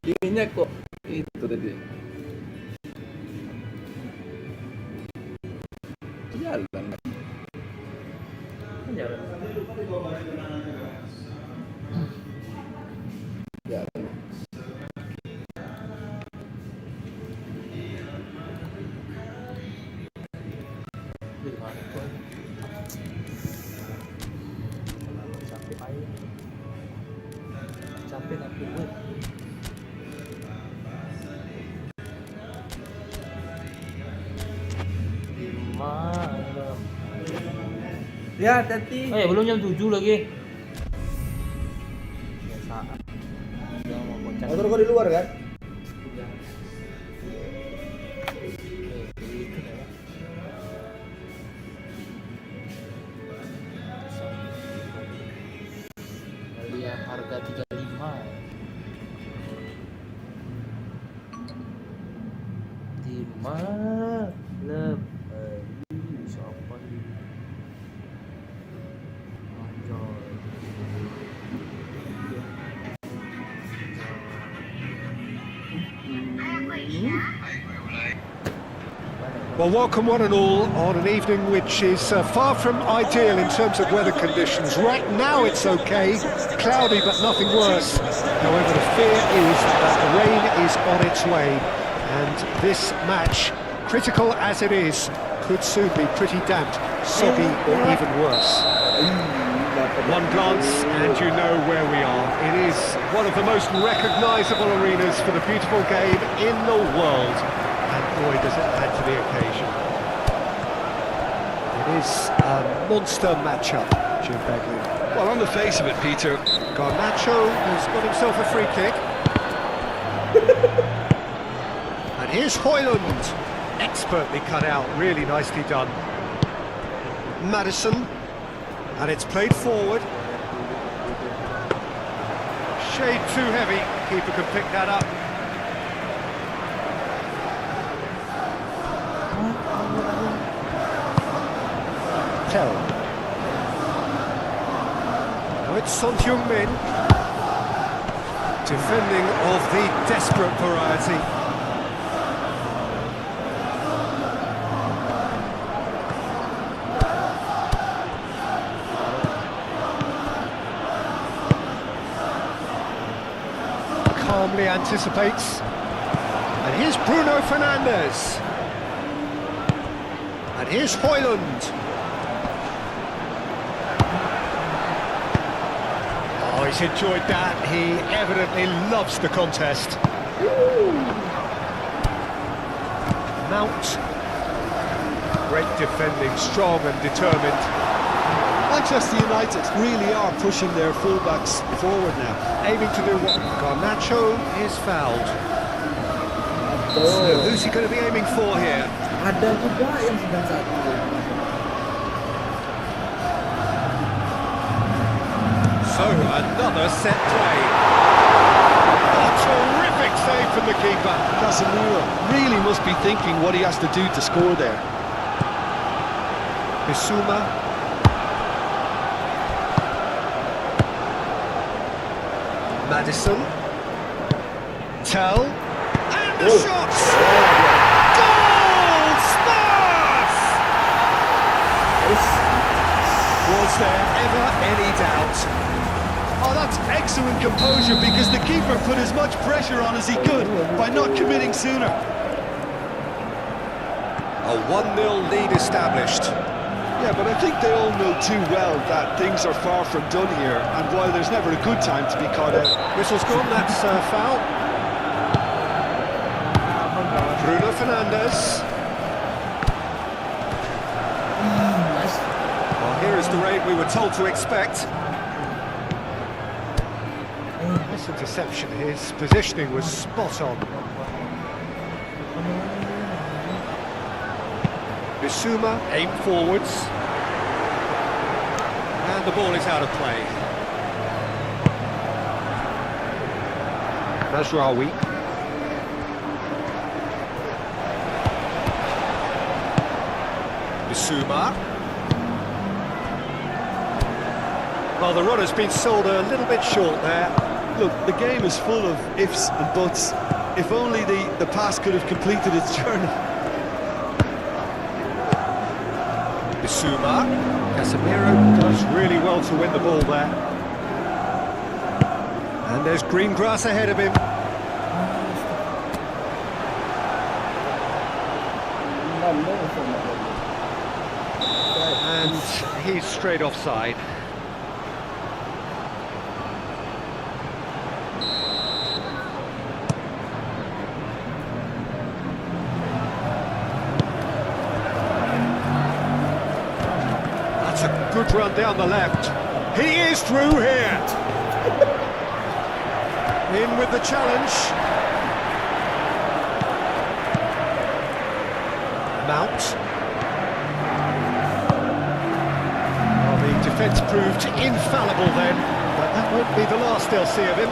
Ininya kok itu tadi. Jalan. Jalan. Jalan. Capek tapi gue. Malam. Ya, hati. Belum jam 7 lagi. Biasa. Yang mau bocah. Motor kau di luar kan? Yang harga 35 di malam siapa nih Well, welcome one and all on an evening which is far from ideal in terms of weather conditions. Right now it's okay, cloudy but nothing worse. However, the fear is that the rain is on its way, and this match, critical as it is, could soon be pretty damp, soggy or even worse. One glance and you know where we are. It is one of the most recognisable arenas for the beautiful game in the world. And boy, does it add to the occasion. It is a monster matchup, Jim Begley. Well, on the face of it, Peter, Garnacho has got himself a free kick. And here's Højlund, expertly cut out, really nicely done. Madison, and it's played forward. Shade too heavy, keeper can pick that up. Tell. Now it's Son Heung-min, defending of the desperate variety. Calmly anticipates, and And here's Bruno Fernandes. And here's Højlund. Oh, he's enjoyed that. He evidently loves the contest. Mount. Great defending, strong and determined. Manchester United really are pushing their fullbacks forward now. Aiming to do what? Garnacho is fouled. So who's he going to be aiming for here? Ada juga yang sedang satu. So, another set play. A terrific save from the keeper. Casemiro really must be thinking what he has to do to score there. Bissouma. Maddison. Tell. And the shots! Goal! Spurs! Was there ever any doubt? Oh, that's excellent composure because the keeper put as much pressure on as he could by not committing sooner. A 1-0 lead established. Yeah, but I think they all know too well that things are far from done here, and while there's never a good time to be caught out. Whistle's gone, that's foul. Bruno Fernandes. Well, here is the raid we were told to expect. Nice interception, his positioning was spot on. Bissouma, aim forwards. And the ball is out of play. Mazraoui. Bissouma. Well, the run has been sold a little bit short there. Look, the game is full of ifs and buts. If only the pass could have completed its journey. Bissouma. Casemiro does really well to win the ball there. And there's green grass ahead of him. And he's straight offside. Good run down the left. He is through here. In with the challenge. Mount. Well, the defence proved infallible then, but that won't be the last they'll see of him.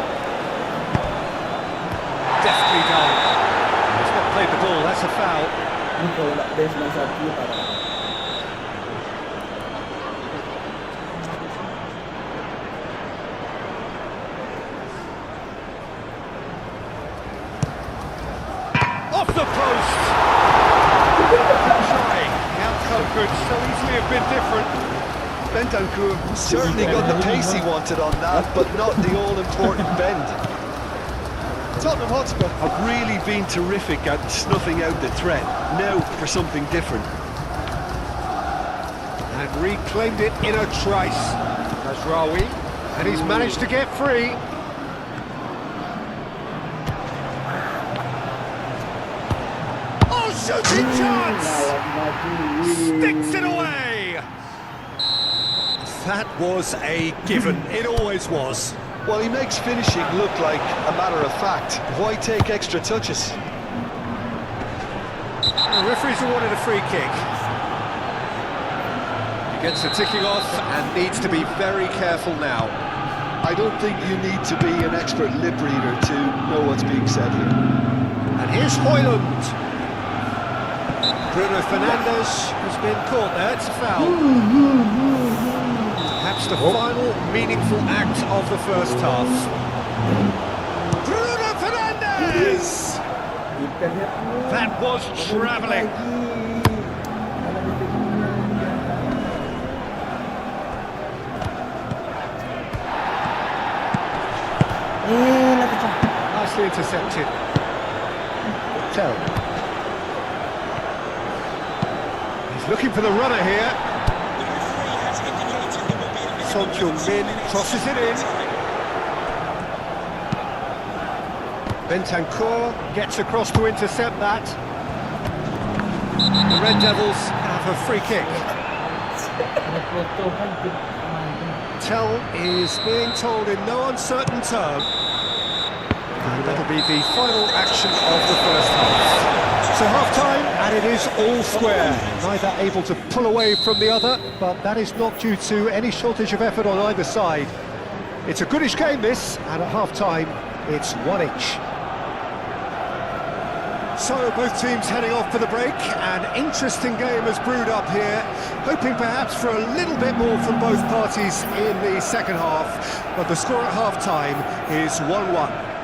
Deftly done. He's not played the ball, that's a foul. Off the post! Trying. The outcome could so easily have been different. Bentancur certainly got the pace he wanted on that, but not the all-important bend. Tottenham Hotspur have really been terrific at snuffing out the threat. Now for something different. And reclaimed it in a trice. Mazraoui, and he's managed to get free. Oh, shooting chance! Sticks it away! That was a given. It always was. Well, he makes finishing look like a matter of fact. Why take extra touches? The referee's awarded a free kick. He gets the ticking off and needs to be very careful now. I don't think you need to be an expert lip reader to know what's being said here. And here's Højlund. Bruno Fernandes has been caught there, it's a foul. Perhaps the final meaningful act of the first half. Bruno Fernandes! That was travelling. Nicely intercepted. Tell. He's looking for the runner here. The referee has indicated there will be a minimum Son of Heung-min 2 crosses it in. Bentancur gets across to intercept that. The Red Devils have a free kick. Ada foto kan pemain. Tell is being told in no uncertain term. And that'll be the final action of the first half. So half-time, and it is all square. Neither able to pull away from the other, but that is not due to any shortage of effort on either side. It's a goodish game, this, and at half-time, it's 1 each. So both teams heading off for the break. An interesting game has brewed up here, hoping perhaps for a little bit more from both parties in the second half, but the score at half-time is 1-1.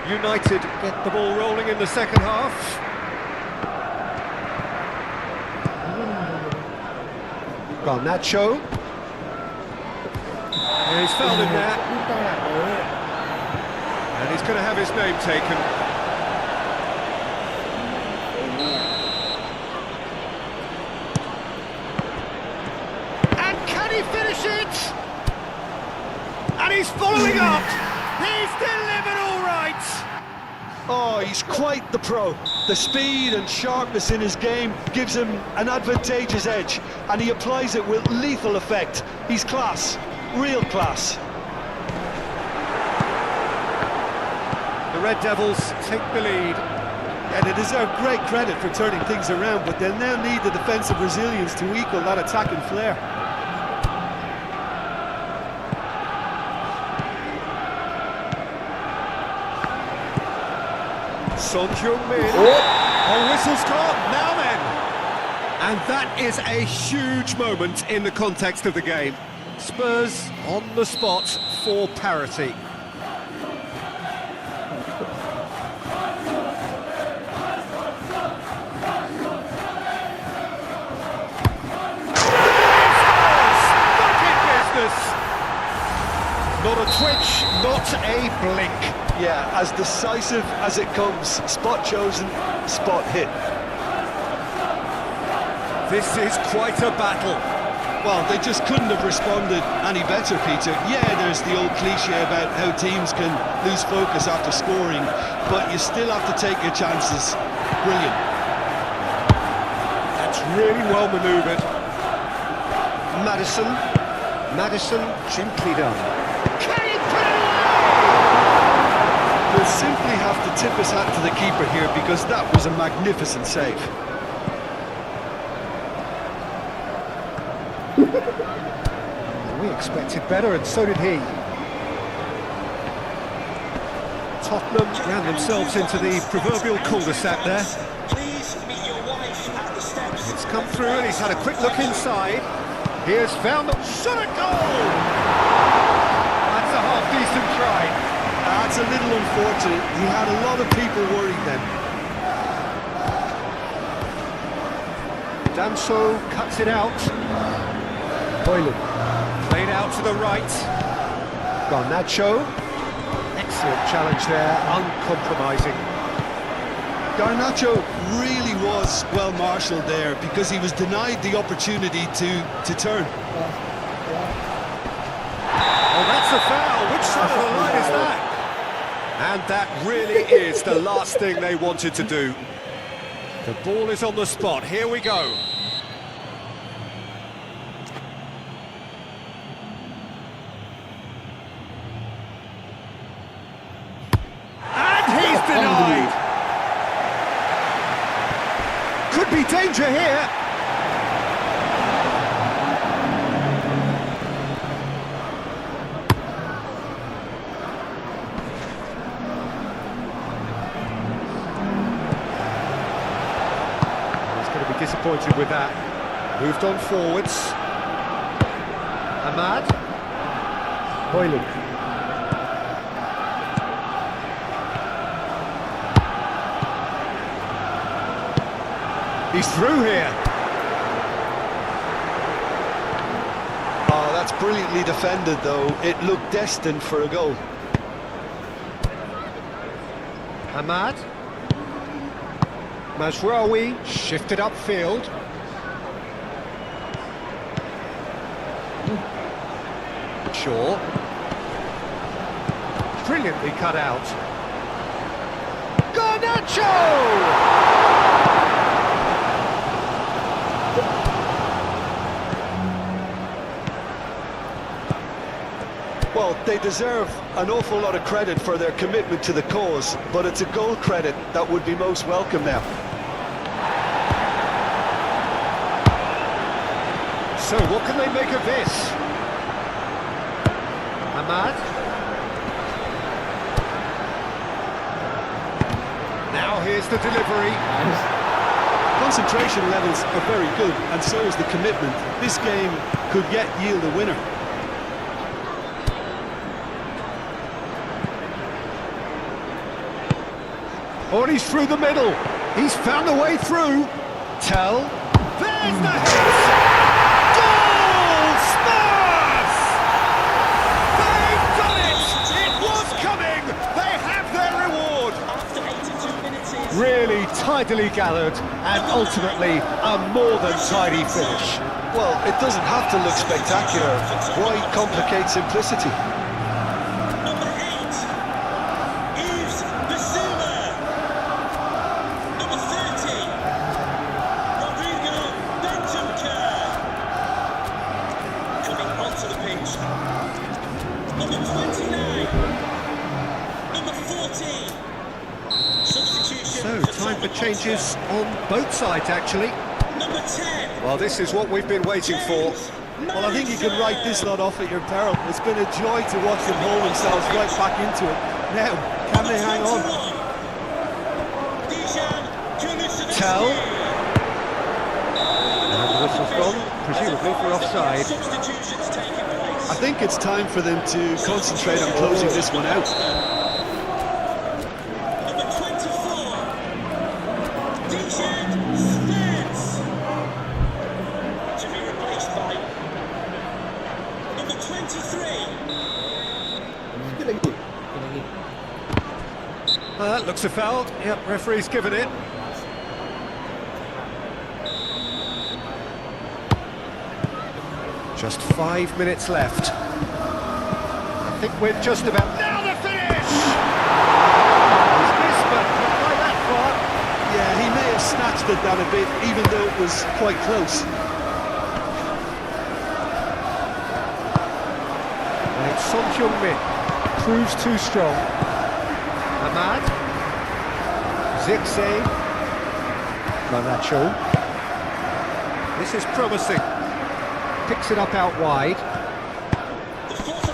United get the ball rolling in the second half. Garnacho. He's fouled him there, and he's going to have his name taken. And can he finish it? And he's following up. He's delivered all right. Oh, he's quite the pro. The speed and sharpness in his game gives him an advantageous edge, and he applies it with lethal effect. He's class, real class. The Red Devils take the lead. And they deserve great credit for turning things around, but they'll now need the defensive resilience to equal that attacking flair. Son Heung-min. Oh, whistle's gone. Now then. And that is a huge moment in the context of the game. Spurs on the spot for parity. Not a twitch, not a blink. Yeah, as decisive as it comes. Spot chosen, spot hit. This is quite a battle. Well, they just couldn't have responded any better, Peter. Yeah, there's the old cliche about how teams can lose focus after scoring, but you still have to take your chances. Brilliant. That's really well manoeuvred. Madison, gently done. We'll simply have to tip his hat to the keeper here, because that was a magnificent save. We expected better, and so did he. Tottenham ran themselves into the proverbial cul-de-sac there. Please meet your wife at the steps. It's come through, and he's had a quick look inside. Here's found the shot at goal! That's a half-decent try. That's a little unfortunate. He had a lot of people worried then. Danso cuts it out. Boylan. Played out to the right. Garnacho. Excellent challenge there, uncompromising. Garnacho really was well marshalled there, because he was denied the opportunity to turn. Oh, that's a foul. Which side of the line is that? And that really is the last thing they wanted to do. The ball is on the spot. Here we go. And he's denied. Could be danger here. Disappointed with that. Moved on forwards. Ahmad. Boylan. He's through here. Oh, that's brilliantly defended, though. It looked destined for a goal. Ahmad. Mazraoui shifted upfield. Shaw. Brilliantly cut out. Garnacho! Well, they deserve an awful lot of credit for their commitment to the cause, but it's a goal credit that would be most welcome now. So, what can they make of this? Ahmad. Now here's the delivery. Concentration levels are very good, and so is the commitment. This game could yet yield a winner. Or he's through the middle. He's found a way through. Tell. There's the hit! Goal! Spurs! They've done it! It was coming! They have their reward! After 82 minutes is... Really tidily gathered and ultimately a more than tidy finish. Well, it doesn't have to look spectacular. Why complicate simplicity? Number 8, Yves Bissouma. Number 30, Rodrigo Bentancur. Coming onto the pitch. Number 29, number 14. Substitution. So, time for changes on both sides, actually. Number 10. Well, this is what we've been waiting for. Well, I think you can write this lot off at your peril. It's been a joy to watch them hold themselves right back into it. Now, can they hang on? Tell. And the whistle's gone, presumably for offside. Substitutions taking place. I think it's time for them to concentrate on closing this one out. Number 24, Dijan Stens. To be replaced by number 23. That looks a foul. Yep, referee's given it. Just 5 minutes left. I think we're just about... Now the finish! He's missed, but not by that far. Yeah, he may have snatched it down a bit, even though it was quite close. And it's Son Heung-min. Proves too strong. Ahmad. Zirkzee. Garnacho. This is promising. Picks it up out wide.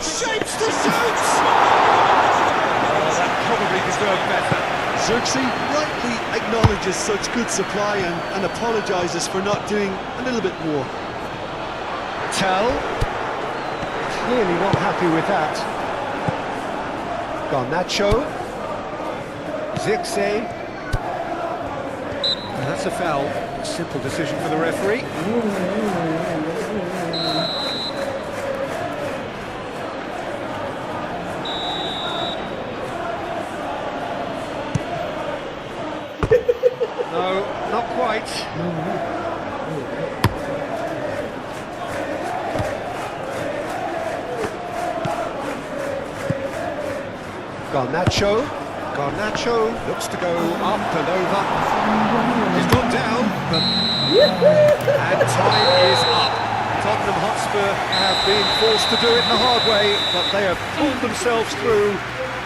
Shapes to shoot! That probably deserved better. Zirkzee rightly acknowledges such good supply and apologises for not doing a little bit more. Tell. Clearly not happy with that. Garnacho. Zirkzee. And that's a foul. Simple decision for the referee. No, not quite. Garnacho. Garnacho looks to go up and over. He's gone down, but... and time is up. Tottenham Hotspur have been forced to do it the hard way, but they have pulled themselves through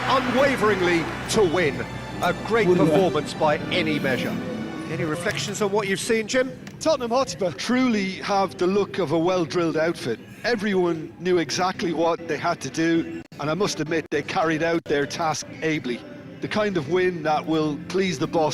unwaveringly to win. A great performance by any measure. Any reflections on what you've seen, Jim? Tottenham Hotspur truly have the look of a well-drilled outfit. Everyone knew exactly what they had to do, and I must admit they carried out their task ably. The kind of win that will please the boss